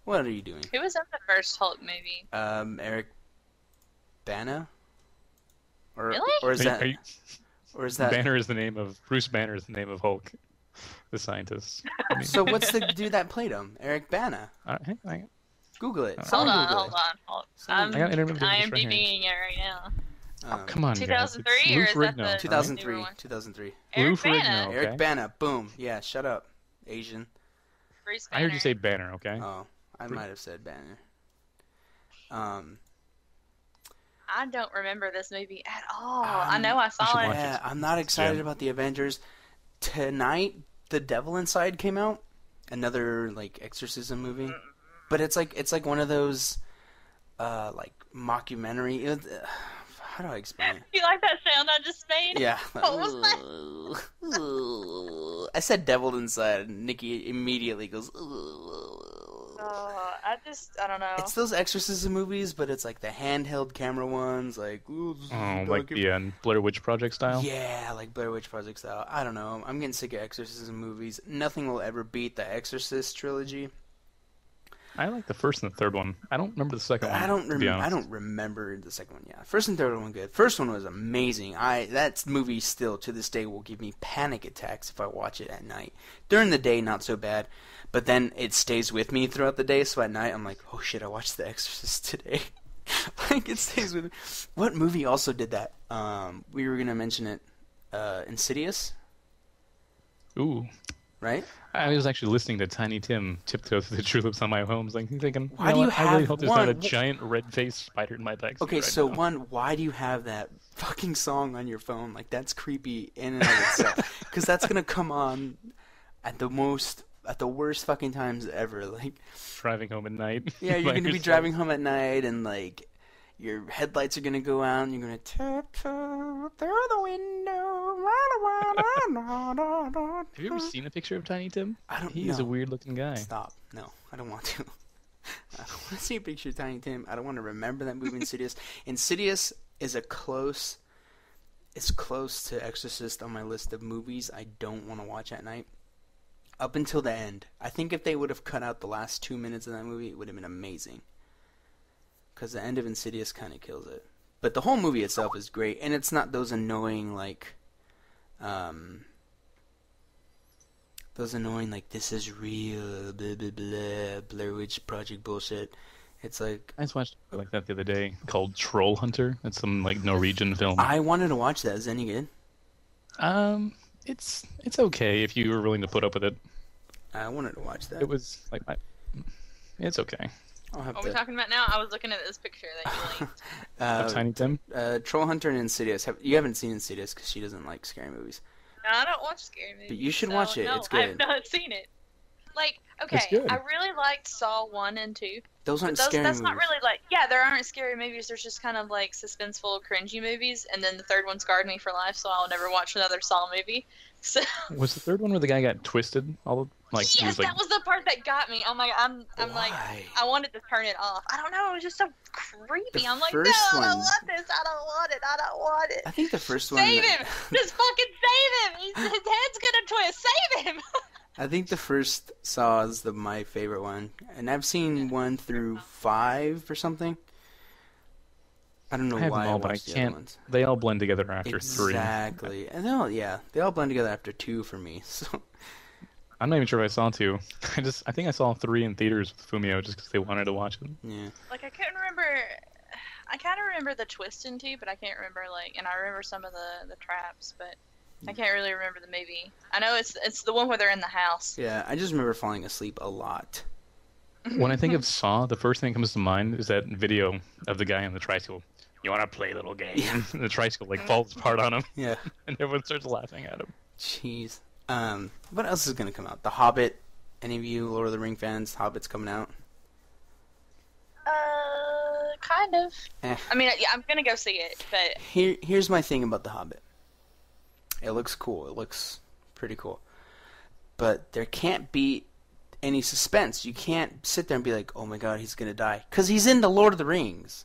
What are you doing? Who was in the first Hulk movie? Eric Bana? Really? Or is that Banner is the name of Bruce Banner is the name of Hulk, the scientist. So what's the dude that played him? Eric Bana. Google it. Hold on. I'm IMDbing it right now. Oh, come on, 2003 or is that the 2003? 2003. Eric Bana. Eric Bana. Boom. Yeah. Shut up, Asian. Bruce I heard Banner. you say Banner. Okay. Oh, I might have said Banner. I don't remember this movie at all. I know I saw it. Yeah, I'm not excited about the Avengers. Tonight, The Devil Inside came out. Another like exorcism movie, but it's like one of those like mockumentary. How do I explain it? You like that sound I just made? Yeah. What was that? I said Devil Inside, and Nikki immediately goes. I I don't know. It's those exorcism movies, but it's like the handheld camera ones, like ooh, like the Blair Witch Project style. Yeah, like Blair Witch Project style. I don't know. I'm getting sick of exorcism movies. Nothing will ever beat the Exorcist trilogy. I like the first and the third one. I don't remember the second one. I don't remember the second one. Yeah, first and third one good. First one was amazing. That movie still to this day will give me panic attacks if I watch it at night. During the day, not so bad, but then it stays with me throughout the day. So at night, I'm like, oh shit, I watched The Exorcist today. Like it stays with me. What movie also did that? We were gonna mention it. Insidious. Ooh. Right? I was actually listening to Tiny Tim tiptoe through the tulips on my home. I was like thinking, why do you have I really hope there's one? not a giant red-faced spider in my backseat. Okay, right so now. why do you have that fucking song on your phone? Like that's creepy in and of itself. Because that's gonna come on at the worst fucking times ever. Like driving home at night. yeah, you're by gonna be yourself. driving home at night and like your headlights are gonna go out and you're gonna tiptoe through the window. Have you ever seen a picture of Tiny Tim? I don't He's know. a weird-looking guy. Stop. No, I don't want to. I don't want to see a picture of Tiny Tim. I don't want to remember that movie, Insidious. Insidious is it's close to Exorcist on my list of movies I don't want to watch at night. Up until the end. I think if they would have cut out the last 2 minutes of that movie, it would have been amazing. Because the end of Insidious kind of kills it. But the whole movie itself is great, and it's not those annoying, like, this is real, blah, blah, blah, Blair Witch Project bullshit. It's like... I just watched like that the other day called Troll Hunter. It's some like Norwegian film. I wanted to watch that. Is it any good? It's okay if you were willing to put up with it. I wanted to watch that. It was like it's okay. I'll have What are we talking about now? I was looking at this picture that you linked. Of Tiny Tim. Troll Hunter and Insidious. You haven't seen Insidious because she doesn't like scary movies. No, I don't watch scary movies. But you should so watch it. No, It's good. I've not seen it. Like, okay, It's good. I really liked Saw 1 and 2. Those aren't But scary that's movies. not really like, yeah, there aren't scary movies. There's just kind of like suspenseful, cringy movies. And then the third one scarred me for life, so I'll never watch another Saw movie. So Was the third one where the guy got twisted? He yes, was, that was the part that got me. Oh my god, I'm like, Why? I wanted to turn it off. I don't know, it was just so creepy. The I'm like, no, first I don't one- want this. I don't want it. I don't want it. I think the first one... Save him! Just fucking save him! His head's gonna twist. Save him! I think the first Saw is my favorite one. And I've seen 1 through 5 or something. I don't know I have why them all, I but I watched the other can't. ones. They all blend together after 3. Exactly. And they all blend together after 2 for me. So I'm not even sure if I saw 2. I think I saw 3 in theaters with Fumio just because they wanted to watch it. yeah. Like, I couldn't remember... I kind of remember the twist in 2, but I can't remember, like... And I remember some of the traps, but... I can't really remember the movie. I know it's the one where they're in the house. Yeah, I just remember falling asleep a lot. When I think of Saw, the first thing that comes to mind is that video of the guy on the tricycle. You want to play a little game? Yeah. And the tricycle falls apart on him, Yeah. and everyone starts laughing at him. Jeez. What else is gonna come out? The Hobbit. Any of you Lord of the Ring fans? Hobbit's coming out. Kind of. Eh. I mean, yeah, I'm gonna go see it, but... Here's my thing about The Hobbit. It looks cool. It looks pretty cool. But there can't be any suspense. You can't sit there and be like, oh my god, he's gonna die. Because he's in the Lord of the Rings.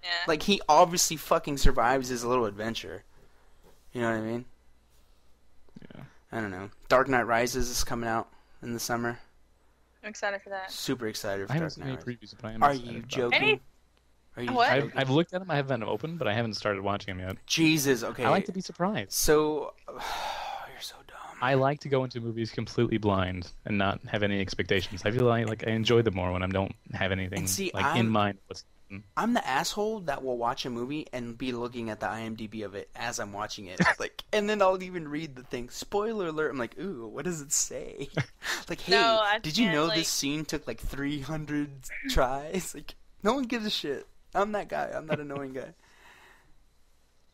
Yeah. Like, he obviously fucking survives his little adventure. You know what I mean? Yeah. I don't know. Dark Knight Rises is coming out in the summer. I'm excited for that. Super excited for I haven't Dark seen any Knight Rises. previews, but I am Are excited you about it. joking? Any- Are you What? joking? I've looked at them. I have them open, but I haven't started watching them yet. Jesus, okay. I like to be surprised. So, you're so dumb. I like to go into movies completely blind and not have any expectations. I feel like I enjoy them more when I don't have anything And see, in mind. I'm the asshole that will watch a movie and be looking at the IMDb of it as I'm watching it. Like, and then I'll even read the thing. Spoiler alert. I'm like, ooh, what does it say? Like, hey, No, I did you can't, know like- this scene took like 300 tries? Like, no one gives a shit. I'm that guy. I'm that annoying guy.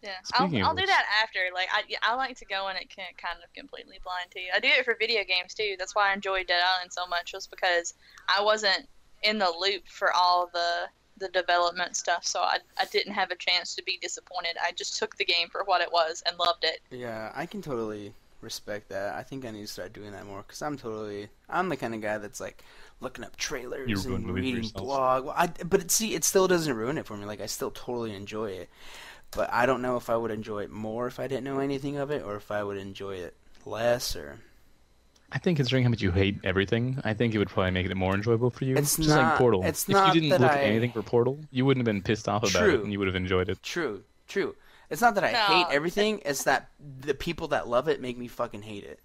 Yeah, Speaking of I'll do which- that after. Like, I like to go in it kind of completely blind too. I do it for video games too. That's why I enjoyed Dead Island so much, was because I wasn't in the loop for all the development stuff, so I didn't have a chance to be disappointed. I just took the game for what it was and loved it. Yeah, I can totally respect that. I think I need to start doing that more because I'm the kind of guy that's like looking up trailers You ruin and movies for reading yourself. blog. Well, it still doesn't ruin it for me. Like I still totally enjoy it, but I don't know if I would enjoy it more if I didn't know anything of it, or if I would enjoy it less. Or I think considering how much you hate everything, I think it would probably make it more enjoyable for you. It's Just like not- Portal. it's if not you didn't that look I- at anything for Portal, you wouldn't have been pissed off about True. it, and you would have enjoyed it. True. It's not that I No. hate everything. It's that the people that love it make me fucking hate it.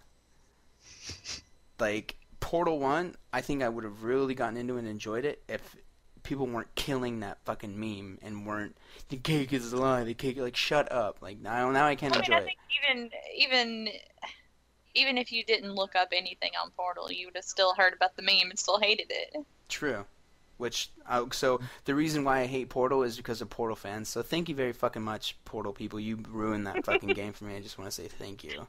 Like Portal 1, I think I would have really gotten into it and enjoyed it if people weren't killing that fucking meme and weren't the cake is a lie. The cake, like shut up. Like now I can't I mean, enjoy I it. think even if you didn't look up anything on Portal, you would have still heard about the meme and still hated it. True. So the reason why I hate Portal is because of Portal fans. So thank you very fucking much, Portal people. You ruined that fucking game for me. I just want to say thank you.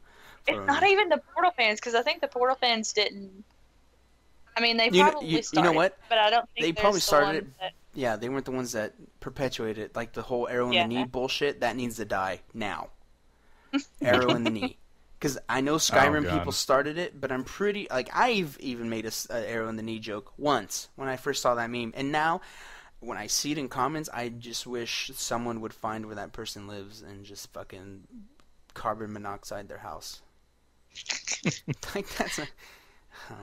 It's not even the Portal fans, because I think the Portal fans didn't. I mean, they probably you started, know what? but I don't think They there's probably the started ones it. that- Yeah, they weren't the ones that perpetuated it. Like the whole arrow in Yeah. the knee bullshit. That needs to die now. Arrow in the knee. Because I know Skyrim God. people started it, but I'm pretty like I've even made a arrow in the knee joke once when I first saw that meme, and now when I see it in comments, I just wish someone would find where that person lives and just fucking carbon monoxide their house. Like that's a.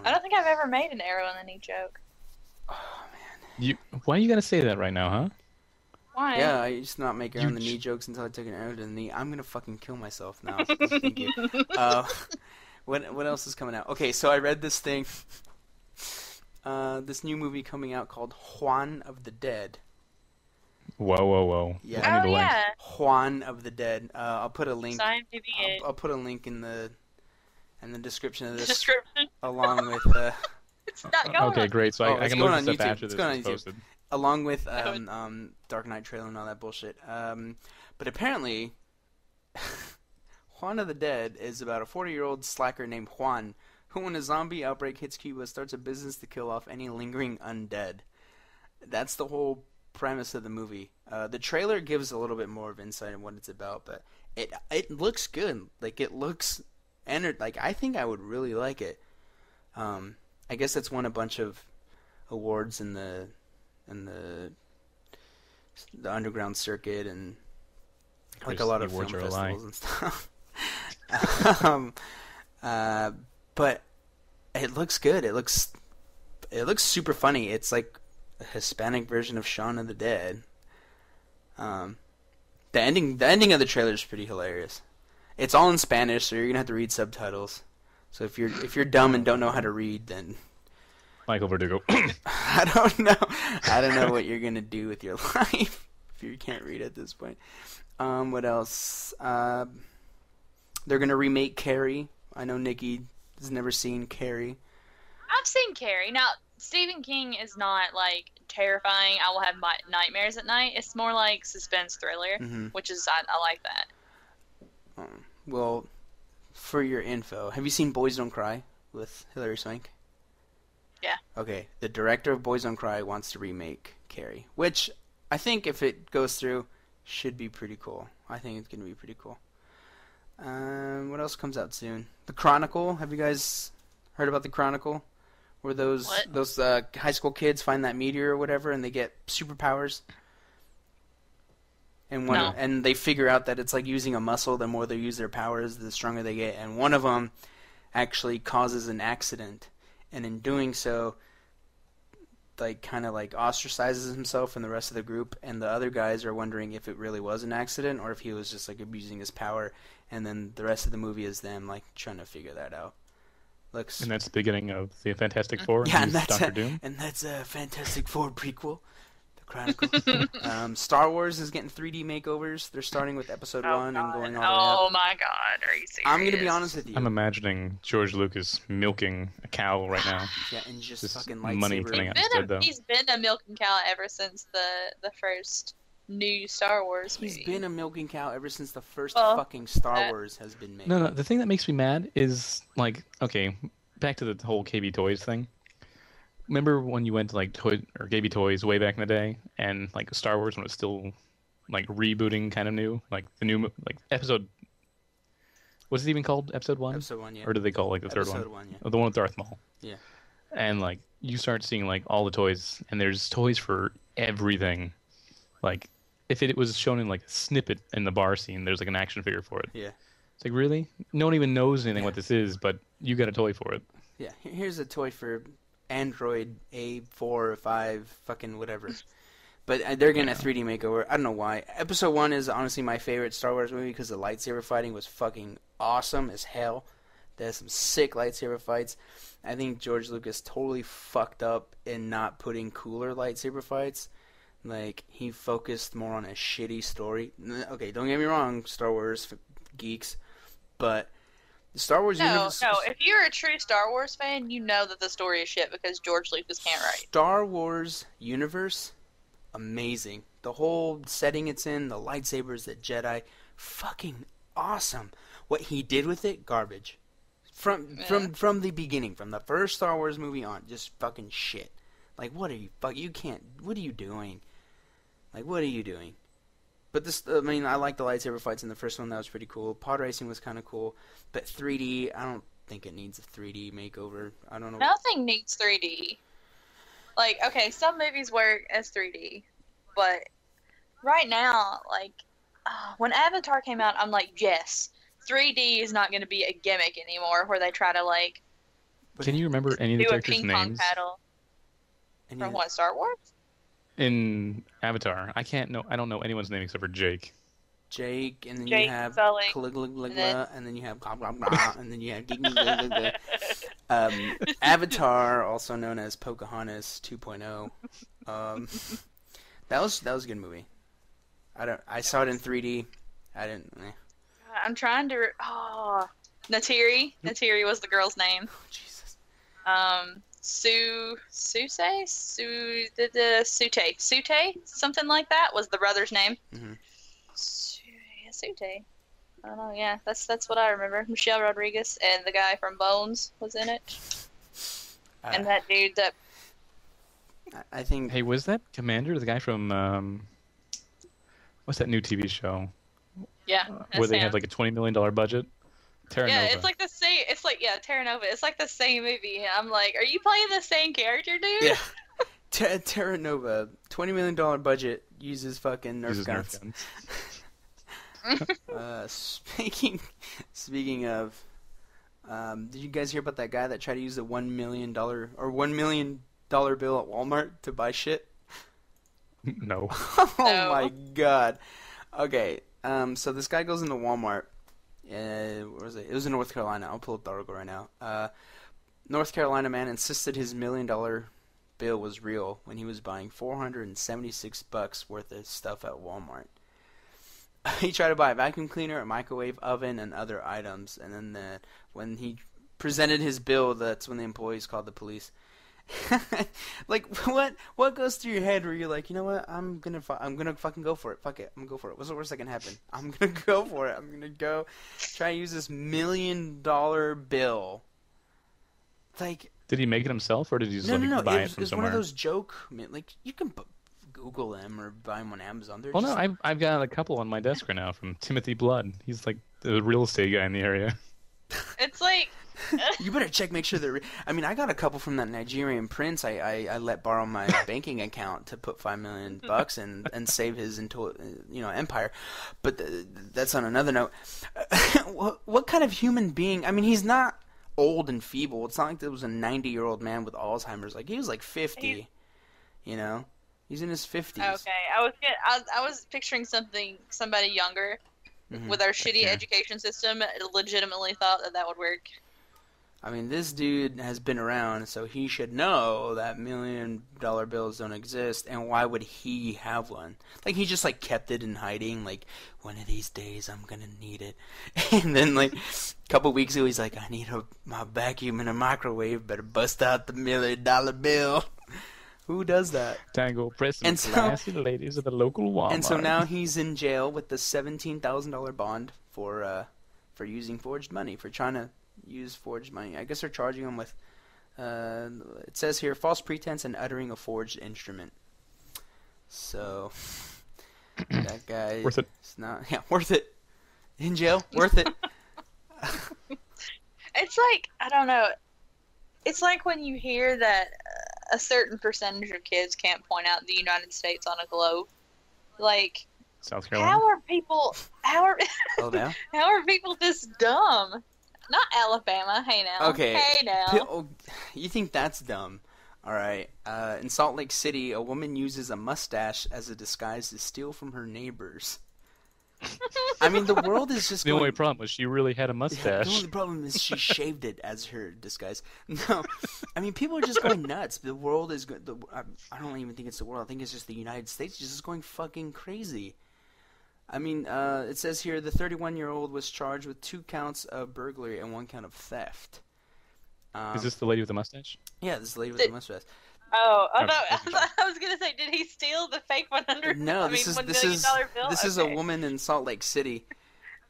I don't think I've ever made an arrow in the knee joke. Oh man. Why you gotta say that right now, huh? Why? Yeah, I used to not make arrow in the You knee jokes until I took an arrow to the knee. I'm gonna fucking kill myself now. Thank you. What else is coming out? Okay, so I read this thing. This new movie coming out called Juan of the Dead. Whoa. Yeah. I need Oh a link. yeah. Juan of the Dead. I'll put a link. So IMDb it. I'll put a link in the description of this, Description. along with It's not going Okay, on. great. So Oh, I it's can going look on this up YouTube. after It's this going on is YouTube. posted. along with Oh. Dark Knight trailer and all that bullshit. But apparently, Juan of the Dead is about a 40-year-old slacker named Juan who, when a zombie outbreak hits Cuba, starts a business to kill off any lingering undead. That's the whole premise of the movie. The trailer gives a little bit more of insight on what it's about, but it looks good. Like it looks, like I think I would really like it. I guess it's won a bunch of awards in the underground circuit and like a lot of film Awards are a lie. festivals and stuff. But it looks good. It looks super funny. It's like a Hispanic version of Shaun of the Dead. The ending of the trailer is pretty hilarious. It's all in Spanish, so you're gonna have to read subtitles. So if you're dumb and don't know how to read, then Michael Verdugo. I don't know. I don't know what you're gonna do with your life if you can't read at this point. What else? They're gonna remake Carrie. I know Nikki has never seen Carrie. I've seen Carrie. Now, Stephen King is not like terrifying. I will have my nightmares at night. It's more like suspense thriller, Mhm. which is I like that. Well, for your info, have you seen Boys Don't Cry with Hilary Swank? Yeah. Okay, the director of Boys Don't Cry wants to remake Carrie, which I think if it goes through, should be pretty cool. I think it's gonna be pretty cool. What else comes out soon? The Chronicle. Have you guys heard about The Chronicle? Where those What? high school kids find that meteor or whatever, and they get superpowers. And No. and they figure out that it's like using a muscle. The more they use their powers, the stronger they get. And one of them actually causes an accident, and in doing so, like kind of like ostracizes himself and the rest of the group. And the other guys are wondering if it really was an accident or if he was just like abusing his power. And then the rest of the movie is them like trying to figure that out. Looks And that's the beginning of the Fantastic Four. yeah, and who's that's Doctor Doom. a Fantastic Four prequel, The Chronicle. Star Wars is getting 3D makeovers. They're starting with Episode Oh, 1 and God. going all the way Oh up. my God, are you serious? I'm gonna be honest with you. I'm imagining George Lucas milking a cow right now. Yeah, and just Just fucking money lightsaber. coming out instead, though. He's been a milking cow ever since the first new Star Wars movie. He's been a milking cow ever since the first Well, fucking Star that- Wars has been made. No, the thing that makes me mad is, like, okay, back to the whole KB Toys thing. Remember when you went to, like, KB Toys way back in the day, and, like, Star Wars when it was still, like, rebooting kind of new? Like, the new, like, episode... Was it even called Episode 1? Episode 1, yeah. Or did they call it like the third Episode one? 1, yeah. Oh, the one with Darth Maul. Yeah. And like you start seeing like all the toys, and there's toys for everything. Like if it was shown in like a snippet in the bar scene, there's like an action figure for it. Yeah. It's like, really? No one even knows anything what this is, but you got a toy for it. Yeah. Here's a toy for Android A4 or 5, fucking whatever. But they're getting a 3D makeover. I don't know why. Episode 1 is honestly my favorite Star Wars movie because the lightsaber fighting was fucking awesome as hell. There's some sick lightsaber fights. I think George Lucas totally fucked up in not putting cooler lightsaber fights. Like, he focused more on a shitty story. Okay, don't get me wrong, Star Wars geeks, but the Star Wars universe... No, if you're a true Star Wars fan, you know that the story is shit because George Lucas can't write. Star Wars universe, amazing. The whole setting it's in, the lightsabers, the Jedi, fucking awesome. What he did with it, garbage. From the beginning, from the first Star Wars movie on, just fucking shit. Like, what are you doing? Like, what are you doing? But this, I mean, I like the lightsaber fights in the first one. That was pretty cool. Pod racing was kind of cool. But 3D, I don't think it needs a 3D makeover. I don't know. Nothing needs 3D. Like, okay, some movies work as 3D, but right now, like, when Avatar came out, I'm like, yes, 3D is not going to be a gimmick anymore where they try to, like, Can you remember any of the do a characters' ping pong names paddle from what, Star Wars? in Avatar? I don't know anyone's name except for Jake. Jake, and then Jake, you have Sully, Caligula, and then you have blah blah blah, and then you have Avatar, also known as Pocahontas 2.0. That was a good movie. I saw it in 3D. I didn't. I'm trying to. Natiri. Natiri was the girl's name. Oh, Jesus. Sute, something like that was the brother's name. Mm-hmm. Sute. I don't know. Yeah, that's what I remember. Michelle Rodriguez and the guy from Bones was in it, and that dude that. I think. Hey, was that Commander the guy from what's that new TV show? Yeah, where they had like a $20 million budget. Terra yeah, Nova. it's like the same. It's like Terra Nova. It's like the same movie. I'm like, are you playing the same character, dude? Yeah. Terra Nova, $20 million budget, uses fucking Nerf guns. Speaking of, did you guys hear about that guy that tried to use the $1 million or $1 million bill at Walmart to buy shit? No. Oh my god. Okay, so this guy goes into Walmart. Where was it? It was in North Carolina. I'll pull up the article right now. North Carolina man insisted his $1 million bill was real when he was buying $476 worth of stuff at Walmart. He tried to buy a vacuum cleaner, a microwave oven, and other items. And then when he presented his bill, that's when the employees called the police. Like, what goes through your head where you're like, you know what, I'm gonna fucking go for it. Fuck it, I'm gonna go for it. What's the worst that can happen? I'm gonna go for it. I'm gonna go try to use this $1 million bill. Like, did he make it himself, or did he just buy it from somewhere? It was one of those joke, like, you can Google them or buy them on Amazon. They're no, I've got a couple on my desk right now from Timothy Blood. He's like the real estate guy in the area. It's like. You better make sure they're. I mean, I got a couple from that Nigerian prince. I let borrow my banking account to put $5 million and save his empire. But that's on another note. What kind of human being? I mean, he's not old and feeble. It's not like there was a 90-year-old man with Alzheimer's. Like, he was like 50. He's in his 50s. Okay, I was picturing somebody younger. Mm-hmm. With our shitty education system, legitimately thought that would work. I mean, this dude has been around, so he should know that $1 million bills don't exist, and why would he have one? Like, he just, like, kept it in hiding, like, one of these days I'm gonna need it. And then, like, a couple weeks ago, he's like, I need my vacuum and a microwave, better bust out the $1 million bill. Who does that? Tango, press and classy ladies at the local Walmart. And so now he's in jail with the $17,000 bond for using forged money, for trying to use forged money. I guess they're charging him with, it says here, false pretense and uttering a forged instrument. So, that guy worth it. Worth it. In jail, worth it. it's like, I don't know. It's like when you hear that a certain percentage of kids can't point out the United States on a globe. Like, South Carolina. how are people Oh, now? how are people this dumb? Not Alabama. Hey now. Okay. Hey now. Oh, you think that's dumb? All right. In Salt Lake City, a woman uses a mustache as a disguise to steal from her neighbors. I mean, the world is just The going... only problem was she really had a Yeah, mustache. the only problem is she shaved it as her disguise. No, I mean, people are just going nuts. The world is going... I don't even think it's the world. I think it's just the United States just going fucking crazy. I mean, it says here the 31-year-old was charged with 2 counts of burglary and 1 count of theft. Is this the lady with the mustache? Yeah, this lady with the mustache. Oh, Oh, I was gonna say, did he steal the fake $100? No, $1 this million bill? is a woman in Salt Lake City.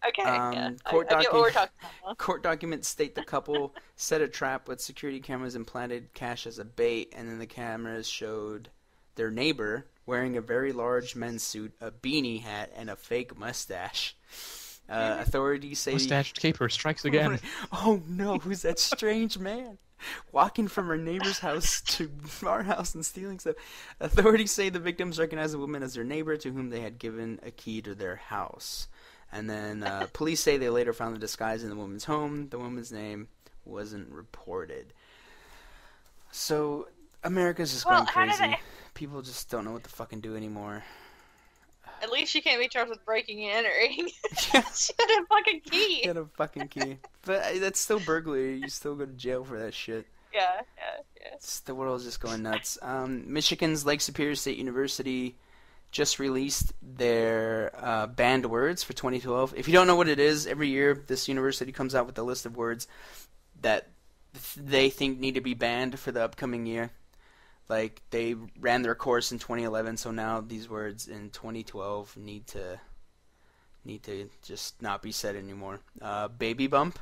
Okay, yeah. Court I get what we're talking about. Court documents state the couple set a trap with security cameras and planted cash as a bait, and then the cameras showed their neighbor wearing a very large men's suit, a beanie hat, and a fake mustache. Authorities say... Mustached caper strikes again. Oh no, who's that strange man? Walking from her neighbor's house to our house and stealing stuff. Authorities say the victims recognized the woman as their neighbor to whom they had given a key to their house. And then police say they later found the disguise in the woman's home. The woman's name wasn't reported. So, America's just going crazy. People just don't know what to fucking do anymore. At least she can't be charged with breaking and entering. She had a fucking key. Get a fucking key. But that's still burglary. You still go to jail for that shit. Yeah. The world's just going nuts. Michigan's Lake Superior State University just released their banned words for 2012. If you don't know what it is, every year this university comes out with a list of words that they think need to be banned for the upcoming year. Like, they ran their course in 2011, so now these words in 2012 need to just not be said anymore. Baby bump,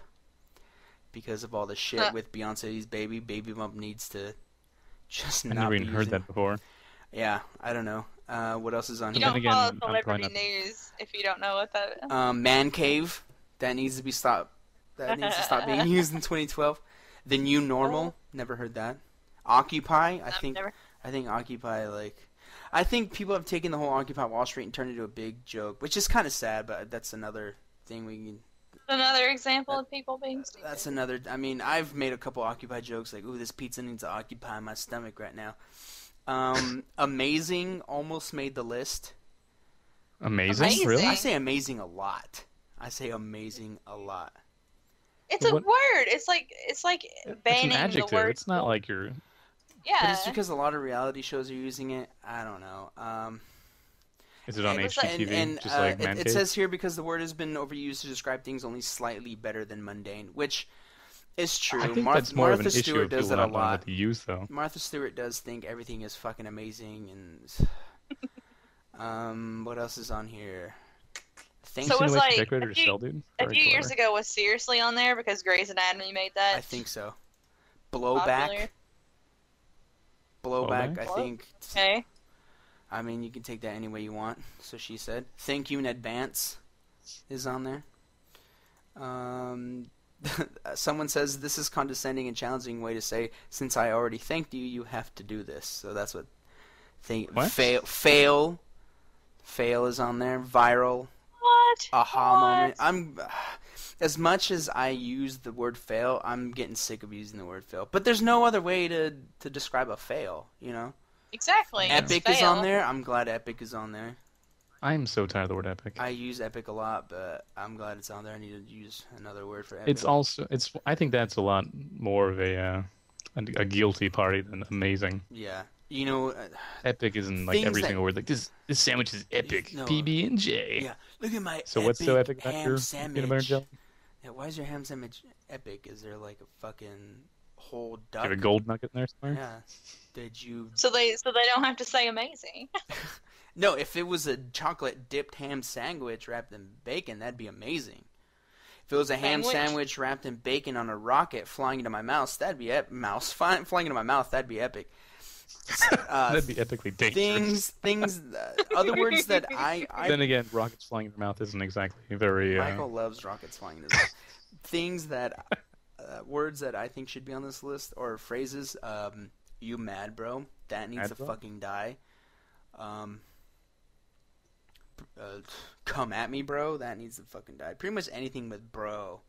because of all the shit with Beyonce's baby. Baby bump needs to just not be I've never even heard that before. Yeah, I don't know. What else is on You here? don't follow celebrity news if you don't know what that is. Man cave, that needs to be stopped. That needs to stop being used in 2012. The new normal, never heard that. Occupy, I think Occupy, I think people have taken the whole Occupy Wall Street and turned it into a big joke, which is kind of sad, but that's another thing we can... Another example of people being stupid. That's another... I mean, I've made a couple Occupy jokes, like, ooh, this pizza needs to occupy my stomach right now. Amazing almost made the list. Amazing? Really? I say amazing a lot. It's a word. It's like banning it's an adjective. the word. It's not like you're... Yeah. But it's because a lot of reality shows are using it. I don't know. Is it on HGTV? Just like Man it Cave? says here because the word has been overused to describe things only slightly better than mundane, which is true. I think that's more of an Martha issue Stewart of does people that a not knowing lot. what to use, though. Martha Stewart does think everything is fucking amazing, and what else is on here? So it was like a few years ago was seriously on there because Grey's Anatomy made that. I think so. Blowback. Blowback, I think. Okay. I mean, you can take that any way you want. So she said. Thank you in advance is on there. Someone says this is condescending and challenging way to say since I already thanked you, you have to do this. So that's what. Fail is on there. Viral. What? Aha moment. As much as I use the word fail, I'm getting sick of using the word fail. But there's no other way to describe a fail, you know? Exactly. Epic is on there. I'm glad Epic is on there. I'm so tired of the word epic. I use Epic a lot, but I'm glad it's on there. I need to use another word for Epic. I think that's a lot more of a guilty party than amazing. Yeah. You know, epic isn't like every single word. Like this sandwich is epic. No, PB&J. Yeah. Look at my So what's so epic about ham your sandwich. peanut butter jelly? Yeah, why is your ham sandwich epic? Is there like a fucking whole duck? You have a gold nugget in there somewhere? Yeah. Did you? So they don't have to say amazing. No, if it was a chocolate dipped ham sandwich wrapped in bacon, that'd be amazing. If it was a ham sandwich wrapped in bacon on a rocket flying into my mouth, that'd be flying into my mouth. That'd be epic. That'd be epically dangerous. Things. Other words that I. Then again, rockets flying in your mouth isn't exactly very. Michael loves rockets flying in his mouth. Things that words that I think should be on this list, or phrases. You mad, bro? That needs to fucking die. Come at me, bro? That needs to fucking die. Pretty much anything with bro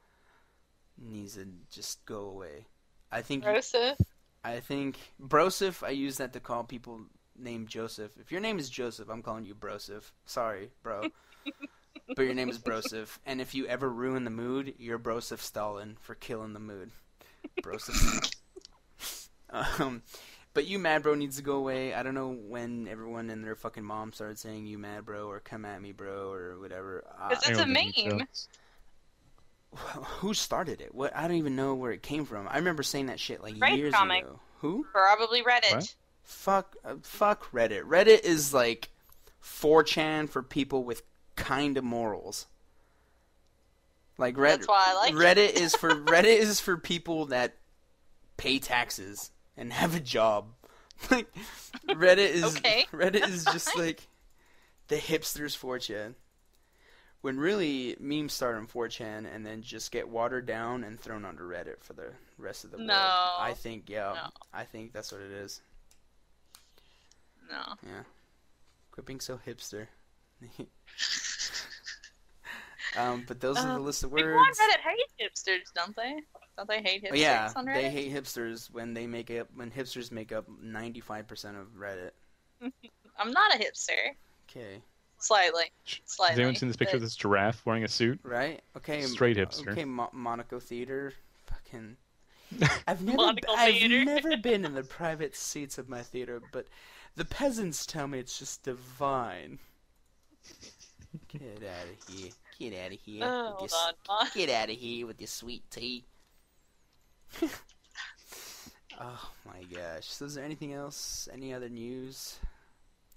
needs to just go away. I think Broseph. Broseph, I use that to call people named Joseph. If your name is Joseph, I'm calling you Broseph. Sorry, bro. But your name is Broseph. And if you ever ruin the mood, you're Broseph Stalin for killing the mood. Broseph. But you mad, bro needs to go away. I don't know when everyone and their fucking mom started saying you mad, bro, or come at me, bro, or whatever. Because it's a meme. Who started it? What? I don't even know where it came from. I remember saying that shit like Reddit years comic. ago. Who? Probably Reddit. What? Fuck Reddit. Reddit is like 4chan for people with kind of morals. Like That's why I like Reddit is for Reddit is for people that pay taxes and have a job. Like Reddit is just like the hipsters 4chan. When really memes start on 4chan and then just get watered down and thrown onto Reddit for the rest of the world. I think I think that's what it is. No. Yeah. Quit being so hipster. But those are the list of words. People on Reddit hate hipsters, don't they? Don't they hate hipsters on Reddit? They hate hipsters when hipsters make up 95% of Reddit. I'm not a hipster. Okay. Slightly. Has anyone seen this picture of this giraffe wearing a suit? Right? Okay. Straight hipster. Okay, Monaco Theater. Fucking... I've Monaco never been in the private seats of my theater, but the peasants tell me it's just divine. Get out of here. Get out of here. Hold on. Get out of here with your sweet tea. Oh my gosh. So is there anything else? Any other news?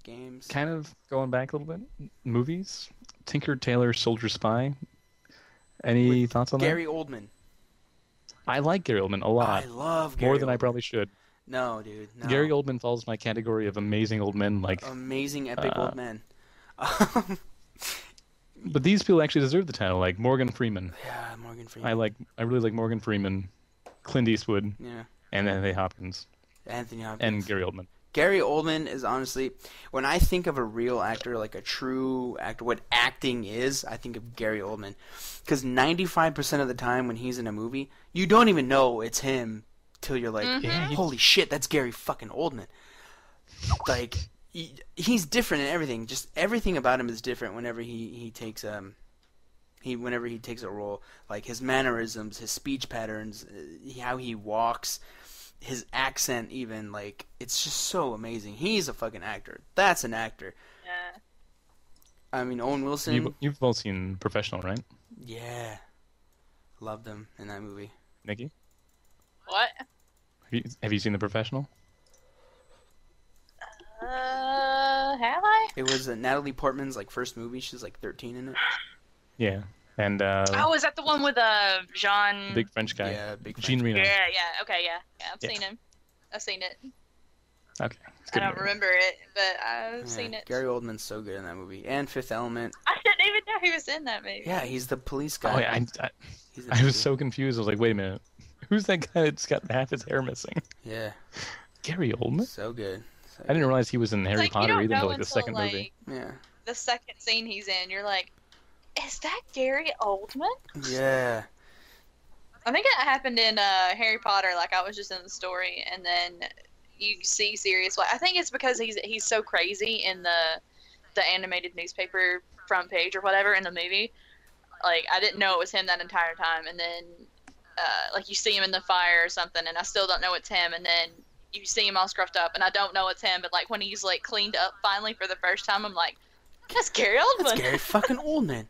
Games? Kind of going back a little bit. Movies? Tinker Tailor Soldier Spy. Any thoughts on Gary that? Oldman. I like Gary Oldman a lot. I love Gary More than Oldman. I probably should. No, dude. No. Gary Oldman falls in my category of amazing old men. Like amazing, epic old men. But these people actually deserve the title, like Morgan Freeman. Yeah, Morgan Freeman. I really like Morgan Freeman, Clint Eastwood, Yeah. and Anthony Hopkins, Anthony Hopkins. and Gary Oldman. Gary Oldman is honestly, when I think of a real actor, like a true actor, what acting is, I think of Gary Oldman. Because 95% of the time when he's in a movie, you don't even know it's him till you're like, holy shit, that's Gary fucking Oldman. Like, he's different in everything. Just everything about him is different whenever he takes whenever he takes a role. Like his mannerisms, his speech patterns, how he walks, his accent even, like, it's just so amazing. He's a fucking actor. That's an actor. Yeah. I mean, Owen Wilson. You've both seen Professional, right? Yeah. Loved him in that movie. Nikki? What? Have you seen The Professional? Have I? It was Natalie Portman's like first movie. She's like 13 in it. Yeah. And Oh, is that the one with Jean? big French guy. Yeah, big Jean French Reno. Yeah. Okay, yeah. I've Yeah. seen him. I've seen it. Okay. It's a I good don't movie. remember it, but I've Yeah, seen it. Gary Oldman's so good in that movie. And Fifth Element. I didn't even know he was in that movie. Yeah, he's the police guy. Oh, yeah. He's in I that was movie. so confused. I was like, wait a minute. Who's that guy that's got half his hair missing? Yeah, Gary Oldman? so good. So I didn't realize he was in Harry Like, you Potter don't either know until like the until, second like, movie. Yeah. The second scene he's in, you're like, is that Gary Oldman? Yeah. I think it happened in Harry Potter. Like, I was just in the story, and then you see Sirius Black. I think it's because he's so crazy in the animated newspaper front page or whatever in the movie. Like, I didn't know it was him that entire time, and then like you see him in the fire or something, and I still don't know it's him, and then you see him all scruffed up, and I don't know it's him, but like when he's like cleaned up finally for the first time, I'm like, that's Gary Oldman. That's Gary fucking Oldman.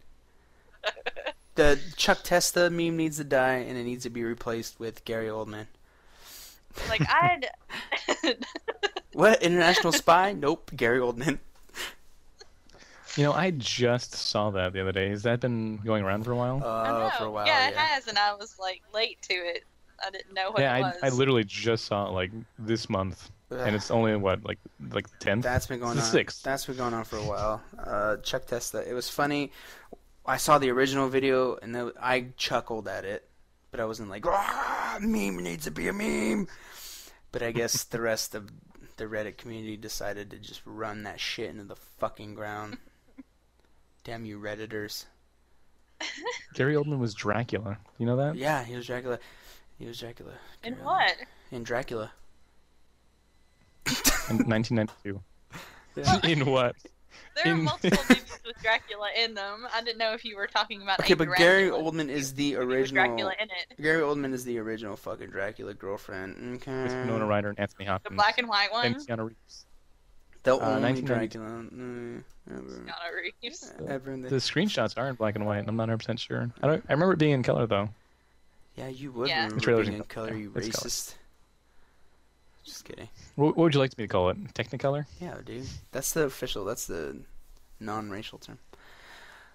The Chuck Testa meme needs to die, and it needs to be replaced with Gary Oldman. Like, I'd. What? International Spy? Nope. Gary Oldman. You know, I just saw that the other day. Has that been going around for a while? I know. For a while. Yeah, it has, and I was like late to it. I didn't know what yeah, it was. I literally just saw it like this month, and it's only what like the 10th. That's been going The on. 6th. That's been going on for a while. Chuck Testa. It was funny. I saw the original video, and I chuckled at it. but I wasn't like, ah, meme needs to be a meme. But I guess the rest of the Reddit community decided to just run that shit into the fucking ground. Damn you Redditors. Gary Oldman was Dracula. You know that? Yeah, he was Dracula. He was Dracula. In Gary what? Oldman. In Dracula. In 1992. Yeah. In what? There are multiple movies with Dracula in them. I didn't know if you were talking about. Okay, a but Dracula Gary movie Oldman is the with original. Dracula in it. Gary Oldman is the original fucking Dracula girlfriend. With Okay. Winona Ryder and Anthony The Hopkins. black and white one. And Keanu Reeves. The only 1992. Dracula ever. Keanu Reeves. Ever in The screenshots are in black and white. I'm not 100% sure. I remember it being in color though. Yeah, you would Yeah. remember The trailer's being in in color, color. you It's color. racist. Just kidding. What would you like me to call it? Technicolor? Yeah, dude. That's the official, that's the non-racial term.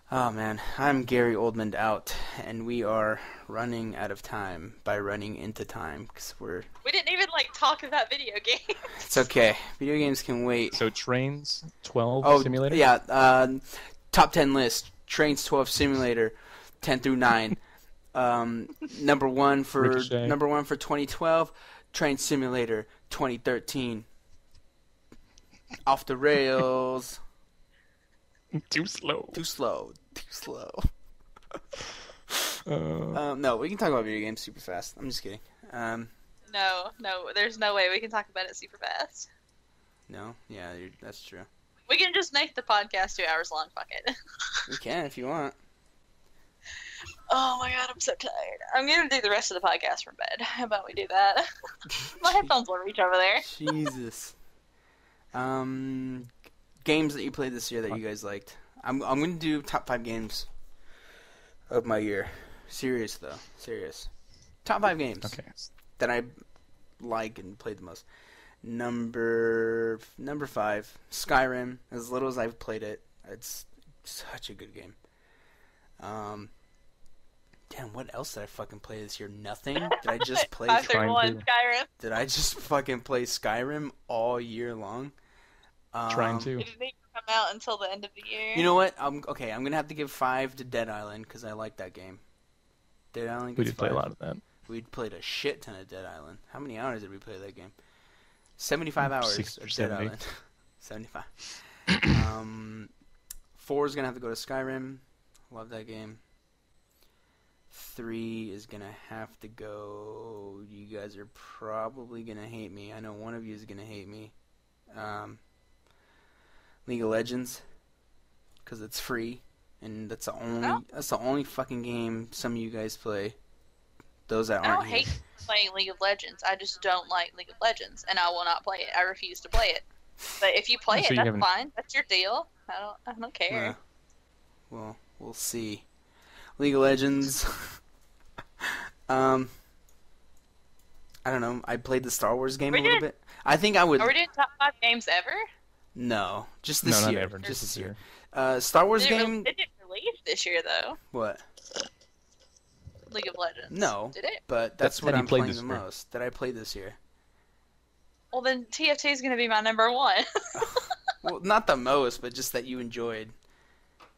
Oh, man. I'm Gary Oldman out, and we are running out of time by running into time, because We didn't even talk about video games. it's okay. Video games can wait. So Trains 12 Simulator? Yeah, top 10 list. Trains 12 Simulator, 10 through 9. Number one for Ricochet. 2012, Train Simulator 2013. Off the rails. Too slow. Too slow. Too slow. Uh, No, we can talk about video games super fast. I'm just kidding. No, there's no way we can talk about it super fast. No, yeah, that's true. We can just make the podcast 2 hours long. Fuck it. We can if you want. Oh my god, I'm so tired. I'm gonna do the rest of the podcast from bed. How about we do that? My headphones will reach over there. Jesus. Games that you played this year that you guys liked. I'm gonna do top 5 games of my year. Serious though, serious. Top 5 games okay. that I like and played the most. Number 5, Skyrim. As little as I've played it, it's such a good game. Damn, what else did I fucking play this year? Nothing. Did I just play? 531 Trying to. Skyrim. Did I just fucking play Skyrim all year long? Trying to. It didn't even come out until the end of the year. You know what? I'm gonna have to give 5 to Dead Island because I like that game. Dead Island. We Gets did play a 5. lot of that. We played a shit ton of Dead Island. How many hours did we play that game? 75 hours 60 or of Dead 70. Island. 75. 4 is gonna have to go to Skyrim. Love that game. 3 is gonna have to go. You guys are probably gonna hate me. I know one of you is gonna hate me. League of Legends, because it's free, and that's the only fucking game some of you guys play. Those that I aren't don't here. hate playing League of Legends. I just don't like League of Legends, and I will not play it. I refuse to play it. But if you play So it, you that's haven't- fine. That's your deal. I don't care. Yeah. Well, we'll see. League of Legends. I don't know. I played the Star Wars game We a little did- bit. I think I would. Are we doing top 5 games ever? No, just No, this not year. ever. Just this year. year. Star Wars Did game. it didn't release this year though. What? League of Legends. No. Did it? But that's That what you I'm played playing this the year. most. That I played this year. Well, then TFT is going to be my number 1. Well, not the most, but just that you enjoyed.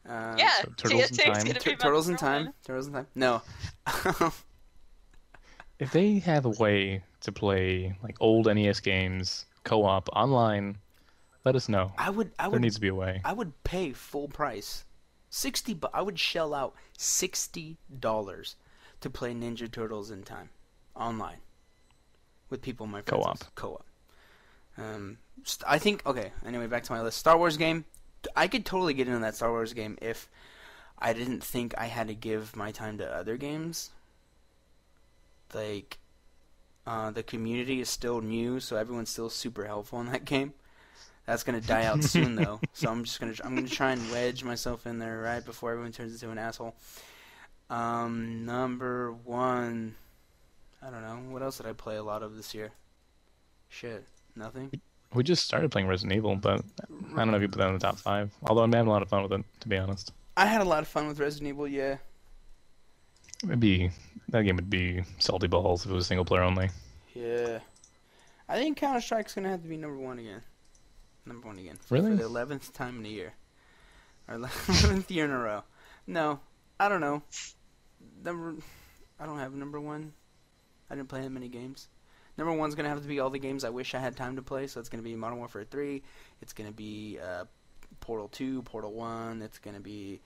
Yeah, So Turtles in TFT is Time. going to be my Turtles in number Time. 1. Turtles in Time. No. If they have a way to play like old NES games co-op online, let us know. I would. There needs to be a way. I would pay full price, I would shell out $60 to play Ninja Turtles in Time, online, with people my friends. Co-op. I think. Okay. Anyway, back to my list. Star Wars game. I could totally get into that Star Wars game if I didn't think I had to give my time to other games. Like, the community is still new, so everyone's still super helpful in that game. That's gonna die out soon, though. So I'm gonna try and wedge myself in there right before everyone turns into an asshole. Number 1. I don't know. What else did I play a lot of this year? Shit, nothing. We just started playing Resident Evil, but I don't know if you put that in the top 5. Although I'm having a lot of fun with it, to be honest. I had a lot of fun with Resident Evil. Yeah. That game would be salty balls if it was single player only. Yeah. I think Counter Strike's gonna have to be number 1 again. Number 1 again. Really? For the 11th time in a year. Or 11th year in a row. No, I don't know. I don't have a number one. I didn't play that many games. Number one's gonna have to be all the games I wish I had time to play. So it's gonna be Modern Warfare 3. It's gonna be Portal 2, Portal 1. It's gonna be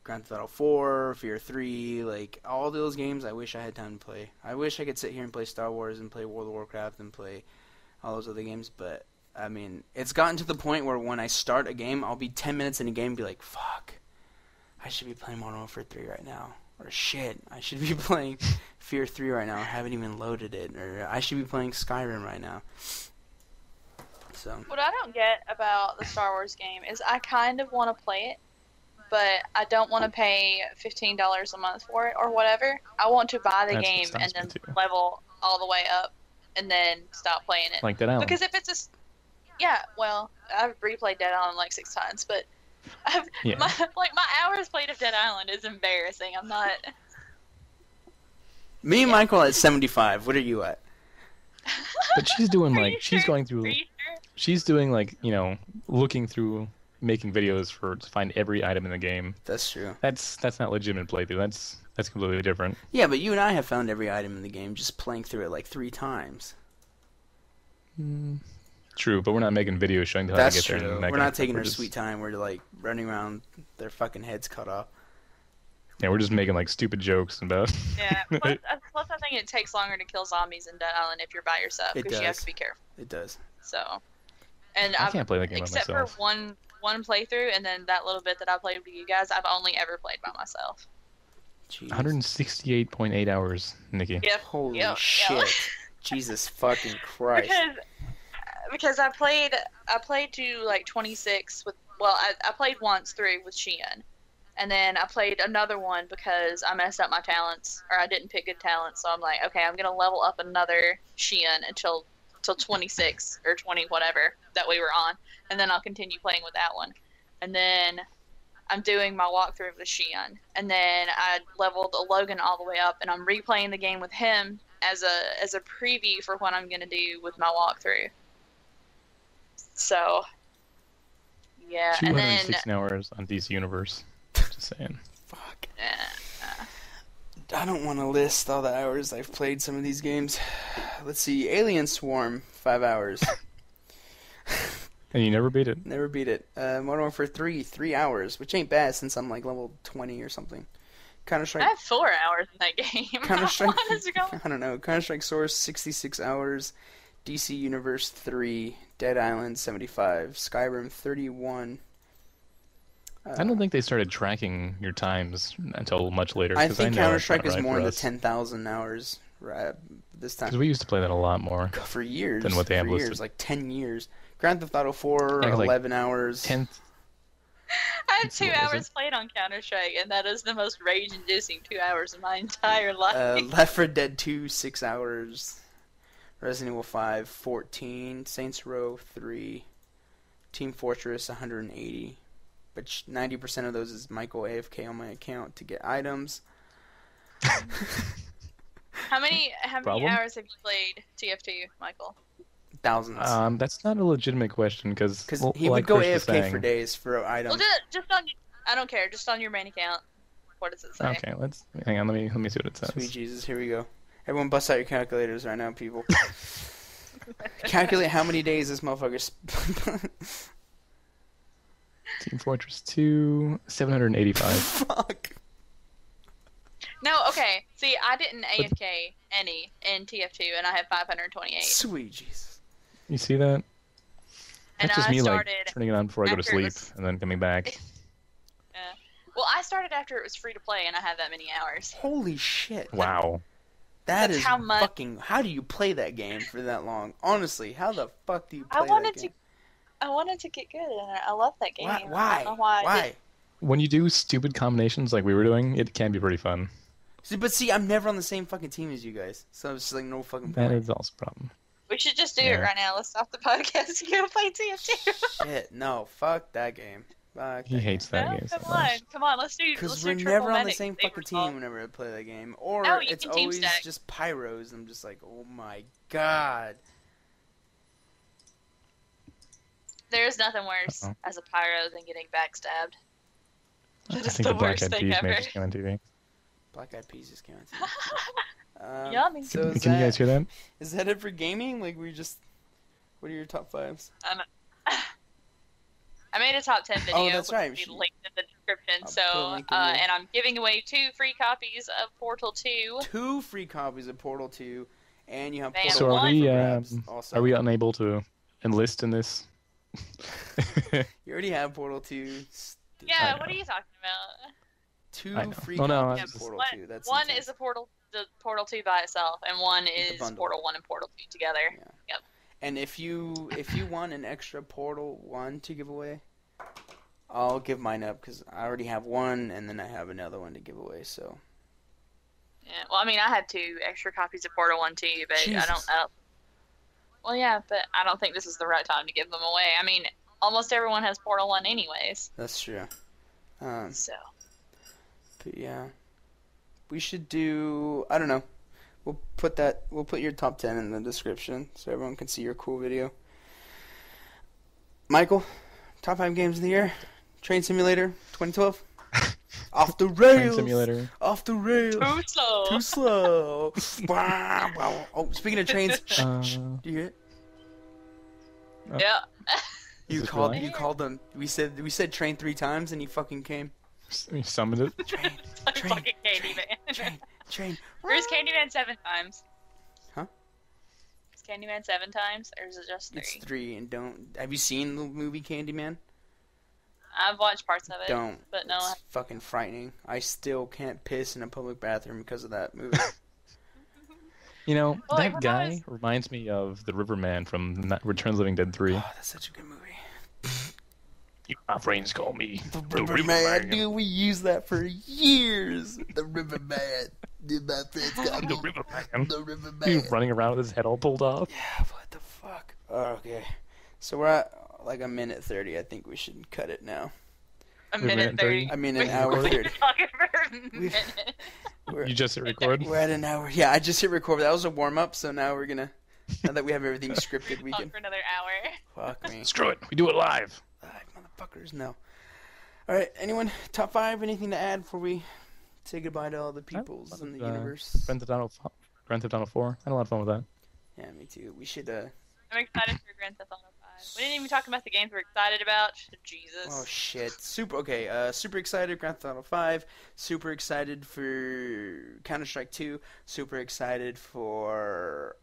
Grand Theft Auto 4, Fear 3. Like all those games, I wish I had time to play. I wish I could sit here and play Star Wars and play World of Warcraft and play all those other games. But I mean, it's gotten to the point where when I start a game, I'll be 10 minutes in a game and be like, "Fuck, I should be playing Modern Warfare 3 right now." Or shit, I should be playing Fear 3 right now. I haven't even loaded it. Or I should be playing Skyrim right now. So. What I don't get about the Star Wars game is I kind of want to play it, but I don't want to pay $15 a month for it or whatever. I want to buy the game and then level all the way up and then stop playing it. Like Dead Island. Because if it's well, I've replayed Dead Island like 6 times, but my hours played of Dead Island is embarrassing. I'm not. Me and Michael at 75. What are you at? But she's doing like she's sure? going through. She's doing like looking through, making videos to find every item in the game. That's true. That's not legitimate playthrough. That's completely different. Yeah, but you and I have found every item in the game just playing through it like 3 times. True, but we're not making videos showing how That's to get true. there. We're not taking our sweet time. We're like running around, their fucking heads cut off. Yeah, we're just making like stupid jokes about. Yeah. Plus, I think it takes longer to kill zombies in Dead Island if you're by yourself because you have to be careful. It does. So, and I can't play the game by except myself. for one playthrough, and then that little bit that I played with you guys, I've only ever played by myself. Jeez. 168.8 hours, Nikki. Yep. Holy shit! Jesus fucking Christ! Because I played to like 26 with. Well, I played once through with Sheehan. And then I played another one because I messed up my talents, or I didn't pick good talents. So I'm like, okay, I'm gonna level up another Sheehan until 26 or 20, whatever that we were on, and then I'll continue playing with that one. And then I'm doing my walkthrough with Sheehan, and then I leveled Logan all the way up, and I'm replaying the game with him as a preview for what I'm gonna do with my walkthrough. So yeah, and then 216 hours on DC Universe. Just saying. Fuck. I don't want to list all the hours I've played some of these games. Let's see. Alien Swarm, 5 hours. And you never beat it? Never beat it. Modern Warfare 3 hours, which ain't bad since I'm like level 20 or something. Counter-Strike. I have 4 hours in that game. Counter-Strike. What is going on? I don't know. Counter-Strike Source, 66 hours. DC Universe 3. Dead Island, 75. Skyrim, 31. I don't think they started tracking your times until much later. I think Counter-Strike is more in in the 10,000 hours this time. Because we used to play that a lot more. For years. Than what they have listed. Years, like 10 years. Grand Theft Auto 4, Yeah, 11 like hours. 10th. I had 2 hours played on Counter-Strike, and that is the most rage-inducing 2 hours of my entire life. Left 4 Dead 2, 6 hours. Resident Evil 5, 14. Saints Row, 3. Team Fortress, 180. But 90% of those is Michael AFK on my account to get items. How many hours have you played TF2, Michael? Thousands. That's not a legitimate question because he would go AFK for days for items. Well, just on. I don't care. Just on your main account. What does it say? Okay, hang on. Let me see what it says. Sweet Jesus, here we go. Everyone, bust out your calculators right now, people. Calculate how many days this motherfucker. Team Fortress 2, 785. Fuck. No, okay. See, I didn't AFK any in TF2, and I have 528. Sweet Jesus. You see that? And That's just I me started like turning it on before I go to after it sleep was- and then coming back. Well, I started after it was free to play, and I had that many hours. Holy shit. Wow. That That's is how much- fucking. How do you play that game for that long? Honestly, how the fuck do you play I wanted that game? I wanted to get good in it. I love that game. Why? I don't know why? I Why? didn't. When you do stupid combinations like we were doing, it can be pretty fun. See, I'm never on the same fucking team as you guys, so it's just like no fucking That point. is also a problem. We should just do it Yeah. right now. Let's stop the podcast and go play TF2. Shit, no, fuck that game. Fuck He hates that No, game so come on, much. come on. Let's do. Because Let's we're do never triple on the medic same saber fucking assault. team whenever I play that game, or No, you it's can team always stack. just pyros. I'm just like, oh my god. There's nothing worse Uh-oh. as a pyro than getting backstabbed. I That is think the the Black worst Eyed thing Peas ever. may just came on TV. Black Eyed Peas just came out too. Yummy. So Can you guys hear that? is that it for gaming? Like what are your top 5s? I made a top 10 video. Oh, that's right. Which will be linked in the description. I'll put a link in there. And I'm giving away 2 free copies of Portal 2. 2 free copies of Portal 2, and you have Man, Portal So 1 are we for grabs also. are we unable to enlist in this? You already have Portal 2. Yeah, what are you talking about? 2 free Oh, no, copies I'm of just- Portal 2. That's One insane. is the Portal 2 by itself, and one is bundle. Portal 1 and Portal 2 together. Yeah. Yep. And if you want an extra Portal 1 to give away, I'll give mine up because I already have one, and then I have another one to give away. So Yeah. Well, I mean, I had 2 extra copies of Portal 1 too, but Jesus. I don't. Well, yeah, but I don't think this is the right time to give them away. I mean, almost everyone has Portal 1 anyways. that's true. So. But yeah, we should do. I don't know. We'll put your top 10 in the description so everyone can see your cool video. Michael, top 5 games of the year. Train Simulator 2012. Off the rails. Train Simulator. Off the rails. Too slow. Too slow. Wow, wow. Oh, speaking of trains, Uh, do you hear it? Yeah. Is You this called. really? You called them. We said train 3 times, and he fucking came. You summoned it. Train. Like Train. fucking Candyman. Train. Where's Candyman 7 times? Huh? Is Candyman 7 times, or is it just 3? It's 3, and don't. Have you seen the movie Candyman? I've watched parts of it. Don't. But no. It's fucking frightening. I still can't piss in a public bathroom because of that movie. You know, Well, like, that when I guy was- reminds me of the Riverman from Return of the Living Dead 3. Oh, that's such a good movie. My friends call me The Riverman, dude, we used that for years. The Riverman. Dude, my friends call me The Riverman. the He Riverman. was running around with his head all pulled off. Yeah, what the fuck? Oh, okay. So we're at like a minute 30. I think we should cut it now. A We're minute at 30. I mean, an We've hour been 30. talking for a minute. We're, You just hit record. we're at an hour. Yeah, I just hit record. That was a warm up, so now we're gonna. Now that we have everything scripted, we Talk can. for another hour. Fuck me. Screw it. We do it live. Motherfuckers, no. Alright, anyone? Top 5? Anything to add before we say goodbye to all the peoples in the universe? Grand Theft Auto 4. I had a lot of fun with that. Yeah, me too. We should, I'm excited for Grand Theft Auto 5. We didn't even talk about the games we're excited about. Jesus. Oh shit. Super excited Grand Theft Auto 5. Super excited for Counter-Strike 2. Super excited for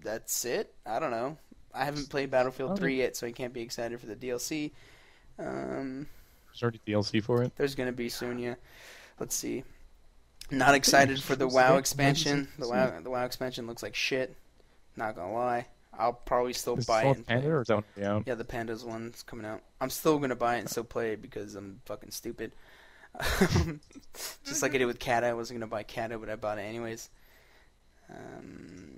that's it. I don't know. I haven't played Battlefield 3 yet, so I can't be excited for the DLC. There's already DLC for it. There's gonna be soon, yeah. Let's see. Not excited for the WoW expansion. The WoW expansion looks like shit. Not gonna lie. I'll probably still Is buy it it. all And play Panda it. or is that one already out? Yeah, the Pandas one's coming out. I'm still gonna buy it and still play it because I'm fucking stupid. Just like I did with Kata. I wasn't gonna buy Kata, but I bought it anyways.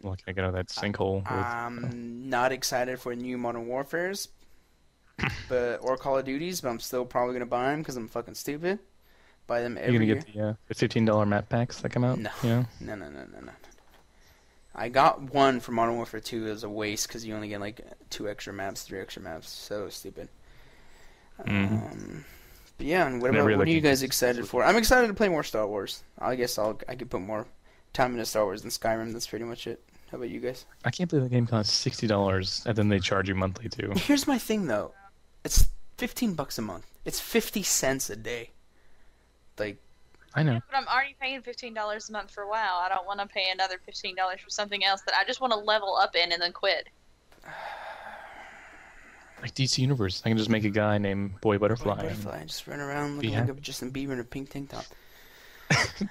Well, can I get out of that sinkhole? With, I'm not excited for new Modern Warfares, or Call of Duties, but I'm still probably gonna buy them because I'm fucking stupid. Buy them you every gonna year. get the $15 map packs that come out? No. Yeah. No. I got one for Modern Warfare 2 as a waste because you only get like 2 extra maps, 3 extra maps. So stupid. But yeah, and what Never are really you guys considered excited for? I'm excited to play more Star Wars. I guess I could put more time into Star Wars than Skyrim. That's pretty much it. How about you guys? I can't believe the game costs $60 and then they charge you monthly too. Here's my thing though. It's $15 a month. It's 50 cents a day. Like, I know. But I'm already paying $15 a month for WoW. I don't want to pay another $15 for something else that I just want to level up in and then quit. Like DC Universe, I can just make a guy named Boy Butterfly. butterfly, just run around Be looking like happy. a Justin Bieber in a pink tank top.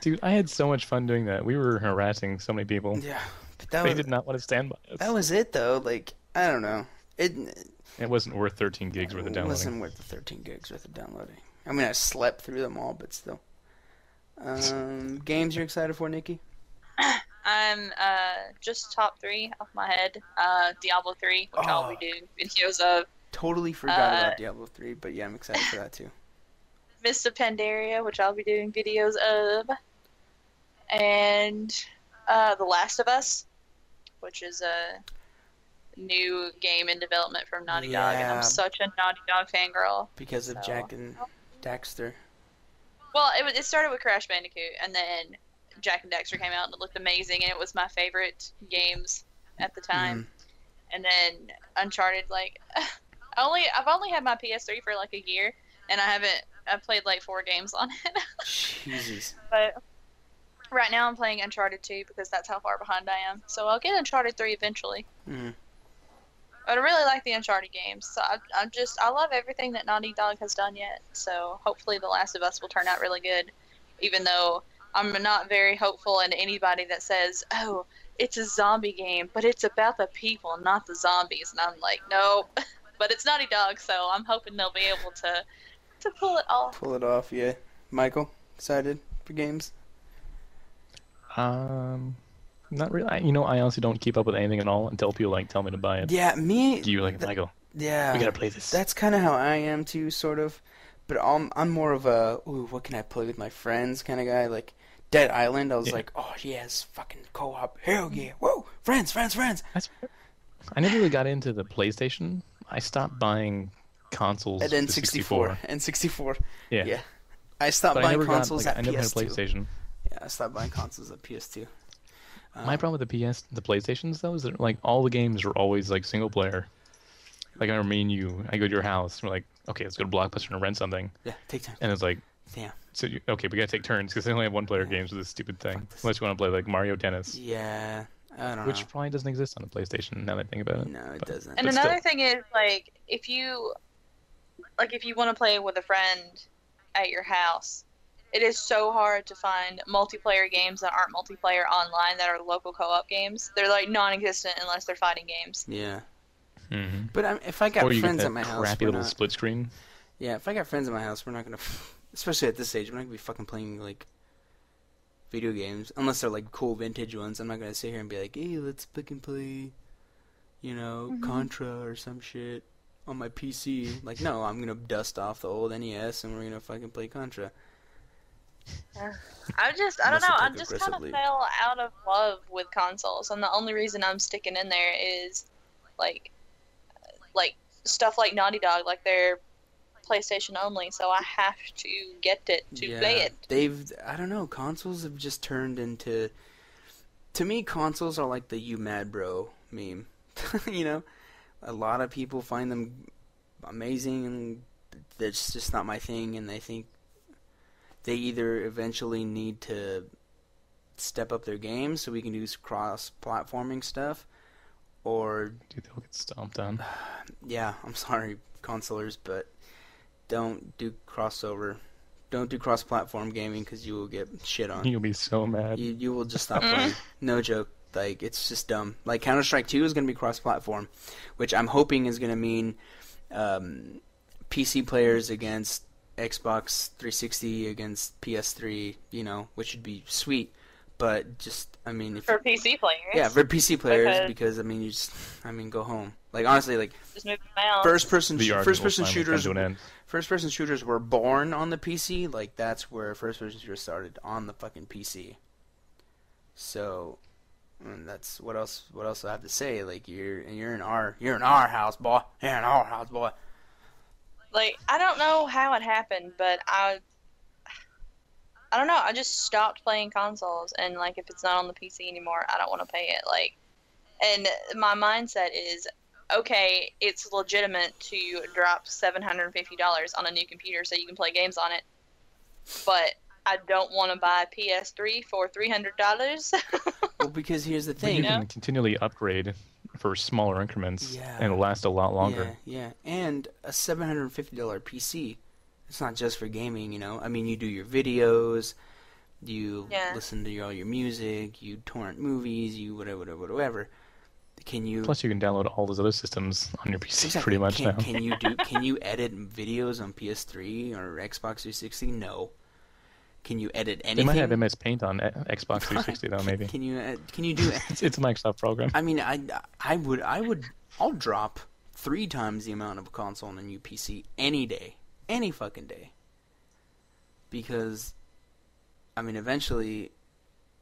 Dude, I had so much fun doing that. We were harassing so many people. Yeah, but that They was did not want to stand by us. that was it though. Like, I don't know. It It wasn't worth 13 gigs worth of downloading. wasn't worth the 13 gigs worth of downloading. I mean, I slept through them all, but still. Games you're excited for, Nikki? I'm just top 3 off my head. Diablo 3, which I'll be doing videos of. Totally forgot about Diablo 3, but yeah, I'm excited for that too. Mist of Pandaria, which I'll be doing videos of. And The Last of Us, which is a new game in development from Naughty Dog, and Yeah. I'm such a Naughty Dog fangirl. Because of So- Jack and Daxter. Well, it started with Crash Bandicoot, and then Jack and Dexter came out, and it looked amazing, and it was my favorite games at the time. And then Uncharted, like, I've only had my PS3 for like a year, and I've played like 4 games on it. Jesus. But right now I'm playing Uncharted 2 because that's how far behind I am. So I'll get Uncharted 3 eventually. Mm. But I really like the Uncharted games. So I love everything that Naughty Dog has done yet. So hopefully The Last of Us will turn out really good. Even though I'm not very hopeful in anybody that says, oh, it's a zombie game, but it's about the people, not the zombies. And I'm like, nope. But it's Naughty Dog, so I'm hoping they'll be able to pull it off. Pull it off, yeah. Michael, excited for games? Not really. I honestly don't keep up with anything at all until people like tell me to buy it. Yeah, me. You like Michael? Yeah. We gotta play this. That's kind of how I am too, sort of. But I'm more of a what can I play with my friends kind of guy. Like Dead Island, I was like, oh yes, fucking co-op, hell yeah, whoa, friends. I never really got into the PlayStation. I stopped buying consoles. And then 64. Yeah. I stopped But buying consoles at I never had a PS2. PlayStation. Yeah, I stopped buying consoles at PS2. My problem with the PlayStations though is that like all the games are always like single player. Like I remember me and you, I go to your house, we're like, okay, let's go to Blockbuster and rent something. Yeah, take time. And it's like, Damn. so okay, we gotta take turns because they only have one player games with this stupid thing. Unless you want to play like Mario Tennis. Yeah, I don't know. Which probably doesn't exist on the PlayStation now that I think about it. No, it But- doesn't. And But another still. thing is, like, if you want to play with a friend at your house, it is so hard to find multiplayer games that aren't multiplayer online that are local co-op games. They're like non-existent unless they're fighting games. Yeah. Mm-hmm. But if I got Or you friends get at that my house, crappy we're little not, split screen. yeah, if I got friends at my house, we're not gonna, especially at this age, we're not gonna be fucking playing like video games unless they're like cool vintage ones. I'm not gonna sit here and be like, hey, let's fucking play, Contra or some shit on my PC. Like, no, I'm gonna dust off the old NES and we're gonna fucking play Contra. I don't Unless know. you I take just kind of aggressively. fell out of love with consoles, and the only reason I'm sticking in there is like stuff like Naughty Dog, like they're PlayStation only, so I have to get it to play it. I don't know, consoles have just turned into, to me, consoles are like the "you mad bro" meme. A lot of people find them amazing, and that's just not my thing, and they think they either eventually need to step up their game so we can do cross-platforming stuff, or Dude, they'll get stomped on. yeah, I'm sorry, consolers, but don't do crossover. Don't do cross-platform gaming because you will get shit on. You'll be so mad. You will just stop playing. No joke. Like, it's just dumb. Like, Counter-Strike 2 is going to be cross-platform, which I'm hoping is going to mean PC players against Xbox 360 against PS3, which would be sweet. But just, I mean, if For PC players. yeah, for PC players, Because- because go home. Like, honestly, like Just move them out. first-person VR first-person will finally come shooters, to an end. first-person shooters were born on the PC. Like, that's where first-person shooters started, on the fucking PC. So, and that's what else do I have to say? Like, you're in our house, boy. You're in our house, boy. Like, I don't know how it happened, but I don't know. I just stopped playing consoles, and like, if it's not on the PC anymore, I don't want to pay it. Like, and my mindset is, okay, it's legitimate to drop $750 on a new computer so you can play games on it, but I don't want to buy a PS3 for $300. Well, because here's the But thing. you can continually upgrade for smaller increments, Yeah. and it'll last a lot longer. Yeah. And a $750 PC, it's not just for gaming, I mean, you do your videos, you Yeah. listen to all your music, you torrent movies, you whatever. Can you Plus, you can download all those other systems on your PC Exactly. pretty much now. Can you edit videos on PS3 or Xbox 360? No. Can you edit anything? They might have MS Paint on Xbox 360 though, maybe. Can you do? It's a Microsoft program. I mean, I'll drop 3 times the amount of a console on a new PC any day, any fucking day. Because, I mean, eventually,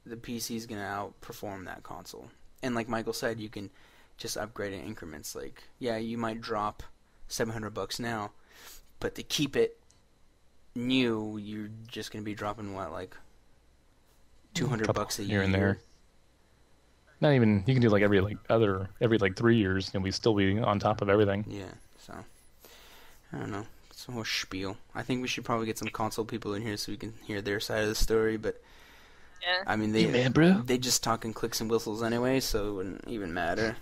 the PC is gonna outperform that console. And like Michael said, you can just upgrade in increments. Like, yeah, you might drop $700 now, but to keep it, new, you're just gonna be dropping what, like $200 a year here and there. Not even, you can do like every 3 years, and we still be on top of everything. Yeah, so I don't know. It's a whole spiel. I think we should probably get some console people in here so we can hear their side of the story. But Yeah. I mean, they just talking clicks and whistles anyway, so it wouldn't even matter.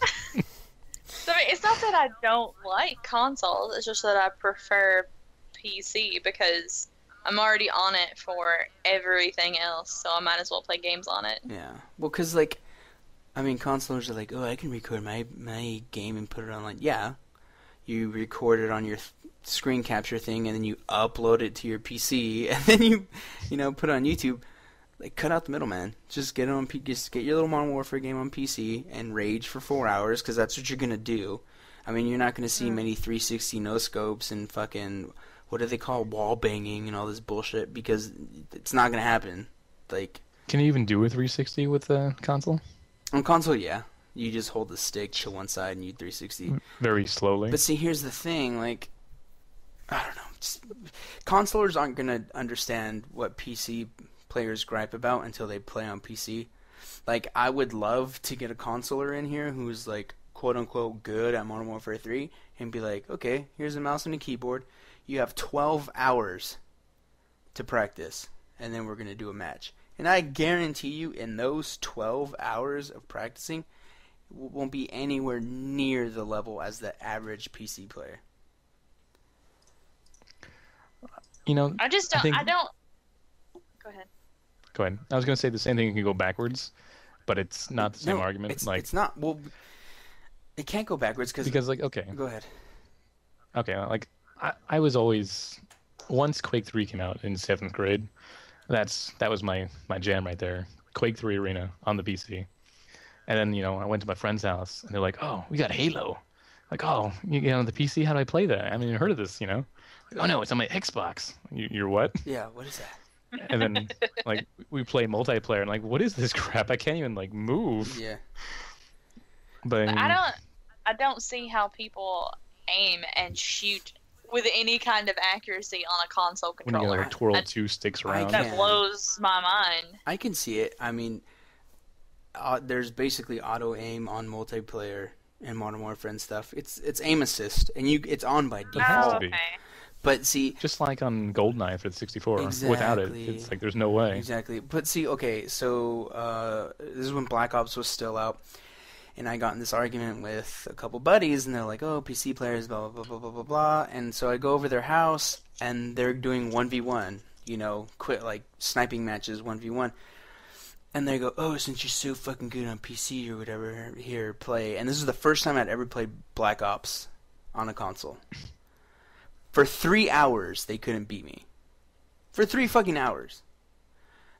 So, I mean, it's not that I don't like consoles. It's just that I prefer PC because I'm already on it for everything else, so I might as well play games on it. Yeah, well, cause like, I mean, consolers are like, oh, I can record my game and put it online. Yeah, you record it on your screen capture thing, and then you upload it to your PC, and then you put it on YouTube. Like, cut out the middleman. Just get it on just get your little Modern Warfare game on PC and rage for 4 hours, because that's what you're gonna do. I mean, you're not gonna see many 360 no scopes and fucking, what do they call, wall banging and all this bullshit, because it's not gonna happen. Like, can you even do a 360 with the console? on console, yeah. You just hold the stick to one side and you 360. Very slowly. But see, here's the thing, like, I don't know. Consolers aren't gonna understand what PC players gripe about until they play on PC. Like, I would love to get a consoler in here who's like quote unquote good at Modern Warfare 3 and be like, okay, here's a mouse and a keyboard. You have 12 hours to practice, and then we're gonna do a match. And I guarantee you, in those 12 hours of practicing, won't be anywhere near the level as the average PC player. I just don't. I don't. Go ahead. Go ahead. I was going to say the same thing can go backwards, but it's not the same argument. It's not. Well, it can't go backwards because okay. Go ahead. Okay, like I was always, once Quake 3 came out in 7th grade, that was my jam right there. Quake 3 Arena on the PC. And then, I went to my friend's house and they're like, "Oh, we got Halo." Like, "Oh, you get on the PC? How do I play that? I haven't even heard of this, Like, "Oh no, it's on my Xbox." You're what? Yeah, what is that? And then, like, we play multiplayer, and like, what is this crap? I can't even like move. Yeah. But I don't see how people aim and shoot with any kind of accuracy on a console when controller. you gotta twirl two sticks around. That blows my mind. I can see it. I mean, there's basically auto aim on multiplayer and Modern Warfare and stuff. It's aim assist, and it's on by default. It has to be. Okay. But see, just like on GoldenEye for the 64, exactly, without it, it's like there's no way. Exactly. But see, okay, so this is when Black Ops was still out, and I got in this argument with a couple buddies, and they're like, "Oh, PC players, blah blah blah blah blah blah." And so I go over their house, and they're doing 1v1, quit like sniping matches 1v1. And they go, "Oh, since you're so fucking good on PC or whatever, here, play." And this is the first time I'd ever played Black Ops on a console. For 3 hours, they couldn't beat me. For 3 fucking hours.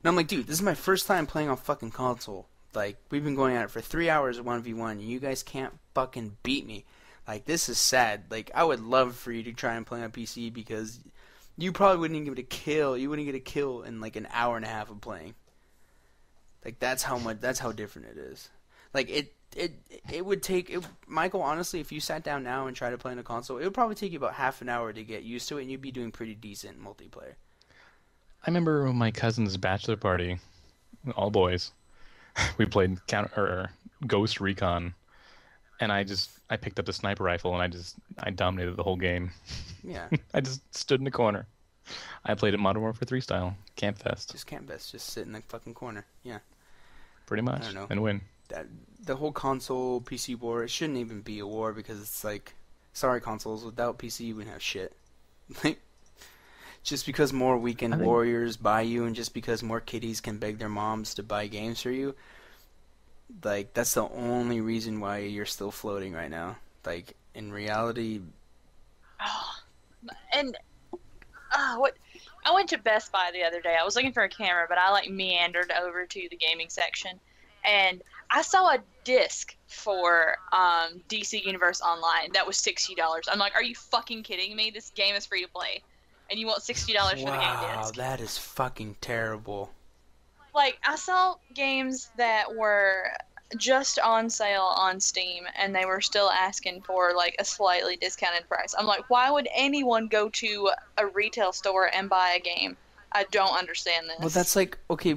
And I'm like, dude, this is my first time playing on fucking console. Like, we've been going at it for 3 hours of 1v1, and you guys can't fucking beat me. Like, this is sad. Like, I would love for you to try and play on PC because you probably wouldn't even get a kill. You wouldn't get a kill in like an hour and a half of playing. Like, that's how different it is. Like, it would take Michael, honestly, if you sat down now and tried to play on a console, it would probably take you about half an hour to get used to it, and you'd be doing pretty decent multiplayer. I remember my cousin's bachelor party, all boys. We played Ghost Recon, and I picked up the sniper rifle and I dominated the whole game. Yeah. I just stood in the corner. I played it Modern Warfare 3 style, Camp Fest. Just Camp Fest, just sit in the fucking corner. Yeah. Pretty much. I don't know. And win. The whole console PC war, it shouldn't even be a war because it's like, sorry consoles, without PC you wouldn't have shit. Like, just because more weekend warriors buy you and just because more kiddies can beg their moms to buy games for you, like, that's the only reason why you're still floating right now. Like, in reality... What? I went to Best Buy the other day. I was looking for a camera, but I meandered over to the gaming section, and I saw a disc for DC Universe Online that was $60. I'm like, are you fucking kidding me? This game is free to play, and you want $60 for the game disc? Wow, that is fucking terrible. Like, I saw games that were just on sale on Steam, and they were still asking for like a slightly discounted price. I'm like, why would anyone go to a retail store and buy a game? I don't understand this. Well, that's like, okay,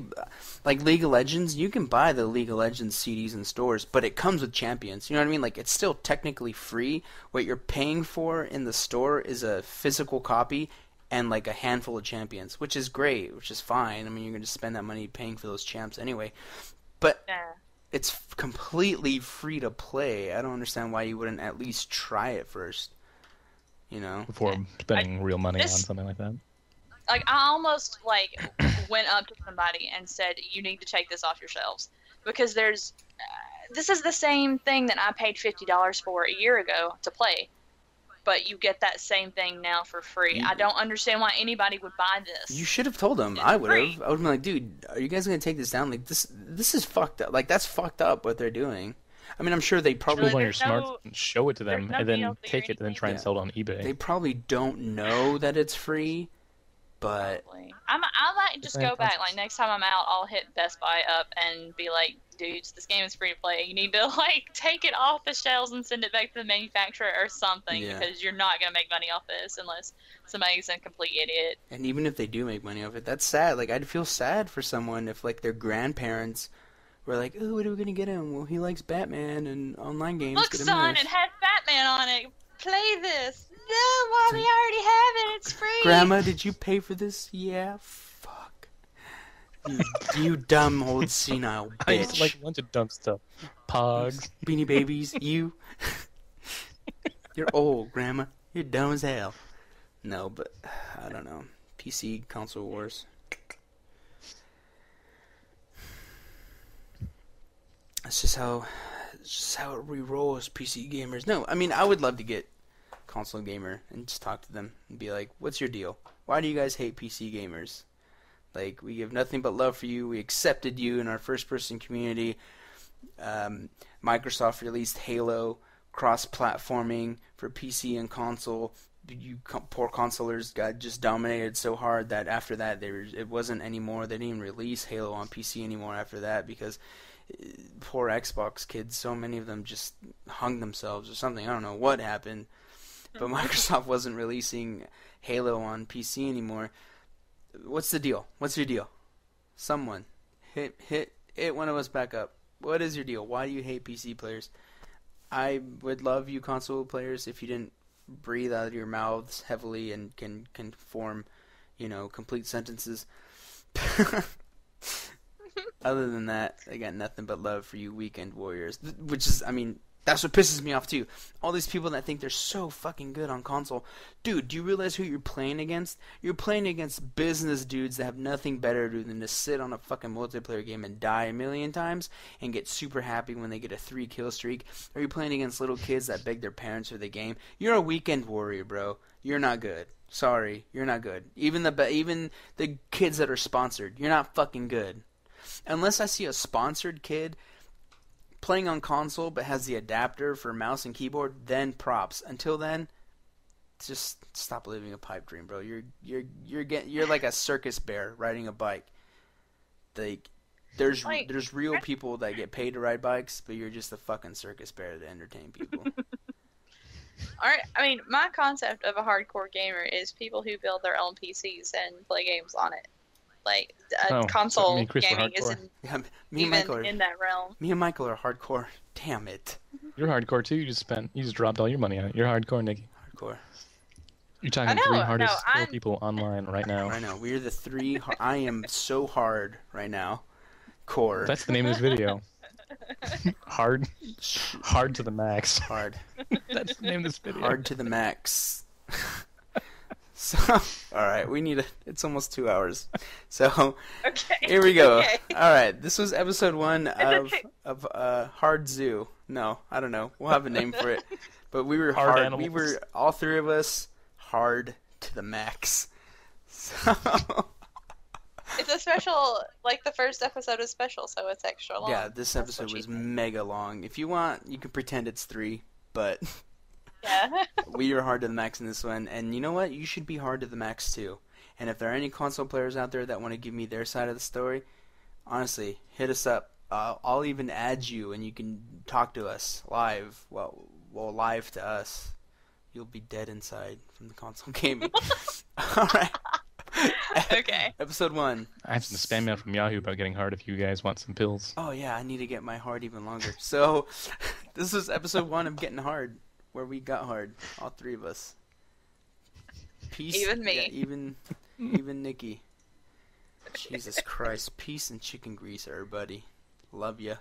like League of Legends, you can buy the League of Legends CDs in stores, but it comes with champions. You know what I mean? Like, it's still technically free. What you're paying for in the store is a physical copy and like a handful of champions, which is great, which is fine. I mean, you're going to spend that money paying for those champs anyway. But it's completely free to play. I don't understand why you wouldn't at least try it first. You know? Before spending real money on something like that. Like, I almost, like, went up to somebody and said, you need to take this off your shelves. Because there's... this is the same thing that I paid $50 for a year ago to play. But you get that same thing now for free. I don't understand why anybody would buy this. You should have told them. I would have. I would have been like, dude, are you guys going to take this down? Like, this is fucked up. Like, that's fucked up what they're doing. I mean, I'm sure they probably... When you're smart, show it to them, and then take it and then try and sell it on eBay. They probably don't know that it's free. But I might just go back. Like, next time I'm out, I'll hit Best Buy up and be like, dudes, this game is free to play. You need to, like, take it off the shelves and send it back to the manufacturer or something, because you're not going to make money off this unless somebody's a complete idiot. And even if they do make money off it, that's sad. Like, I'd feel sad for someone if, like, their grandparents were like, oh, what are we going to get him? Well, he likes Batman and online games. Look, son, it has Batman on it. Play this. No, Mommy, I already have it. It's free. Grandma, did you pay for this? Yeah, fuck. You dumb old senile bitch. I used to like a bunch of dumb stuff. Pogs. Beanie Babies, you. You're old, Grandma. You're dumb as hell. No, but, I don't know. PC console wars. That's just how we roll as PC gamers. No, I mean, I would love to get console gamer and just talk to them and be like, what's your deal? Why do you guys hate PC gamers? Like, we have nothing but love for you. We accepted you in our first person community. Microsoft released Halo cross-platforming for PC and console. You poor consolers got just dominated so hard that after that it wasn't anymore. They didn't even release Halo on PC anymore after that because poor Xbox kids, so many of them just hung themselves or something. I don't know what happened. But Microsoft wasn't releasing Halo on PC anymore. What's the deal? What's your deal? Someone hit one of us back up. What is your deal? Why do you hate PC players? I would love you console players if you didn't breathe out of your mouths heavily and can form, complete sentences. Other than that, I got nothing but love for you weekend warriors. Which is, I mean, that's what pisses me off too. All these people that think they're so fucking good on console. Dude, do you realize who you're playing against? You're playing against business dudes that have nothing better to do than to sit on a fucking multiplayer game and die a million times and get super happy when they get a 3-kill streak. Or you're playing against little kids that beg their parents for the game. You're a weekend warrior, bro. You're not good. Sorry, you're not good. Even the kids that are sponsored, you're not fucking good. Unless I see a sponsored kid playing on console but has the adapter for mouse and keyboard, then props. Until then, just stop living a pipe dream, bro. You're like a circus bear riding a bike. Like there's real people that get paid to ride bikes, but you're just a fucking circus bear to entertain people. Alright, I mean, my concept of a hardcore gamer is people who build their own PCs and play games on it. Like, console gaming isn't even in that realm. Me and Michael are hardcore. Damn it. You're hardcore too. You just dropped all your money on it. You're hardcore, Nikki. Hardcore. You're talking 3 hardest people online right now. Right now. We're the 3... I am so hard right now. Core. That's the name of this video. Hard to the max. Hard. That's the name of this video. Hard to the max. So, alright, it's almost 2 hours. So, here we go. Okay. Alright, this was episode 1 of Hard Zoo. No, I don't know. We'll have a name for it. But we were hard. Animals. We were, all 3 of us, hard to the max. So... It's a special, like the first episode is special, so it's extra long. Yeah, this episode was mega long. If you want, you can pretend it's 3, but... Yeah. We are hard to the max in this one, and you know what? You should be hard to the max too. And if there are any console players out there that want to give me their side of the story, honestly, hit us up. I'll even add you, and you can talk to us live. Well, live to us. You'll be dead inside from the console gaming. All right. Okay. Episode 1. I have some spam mail from Yahoo about getting hard if you guys want some pills. Oh yeah, I need to get my hard even longer. So, this is episode 1 of Getting Hard, where we got hard, all 3 of us. Peace. Even me. Yeah, even Nikki. Jesus Christ. Peace and chicken grease, everybody. Love ya.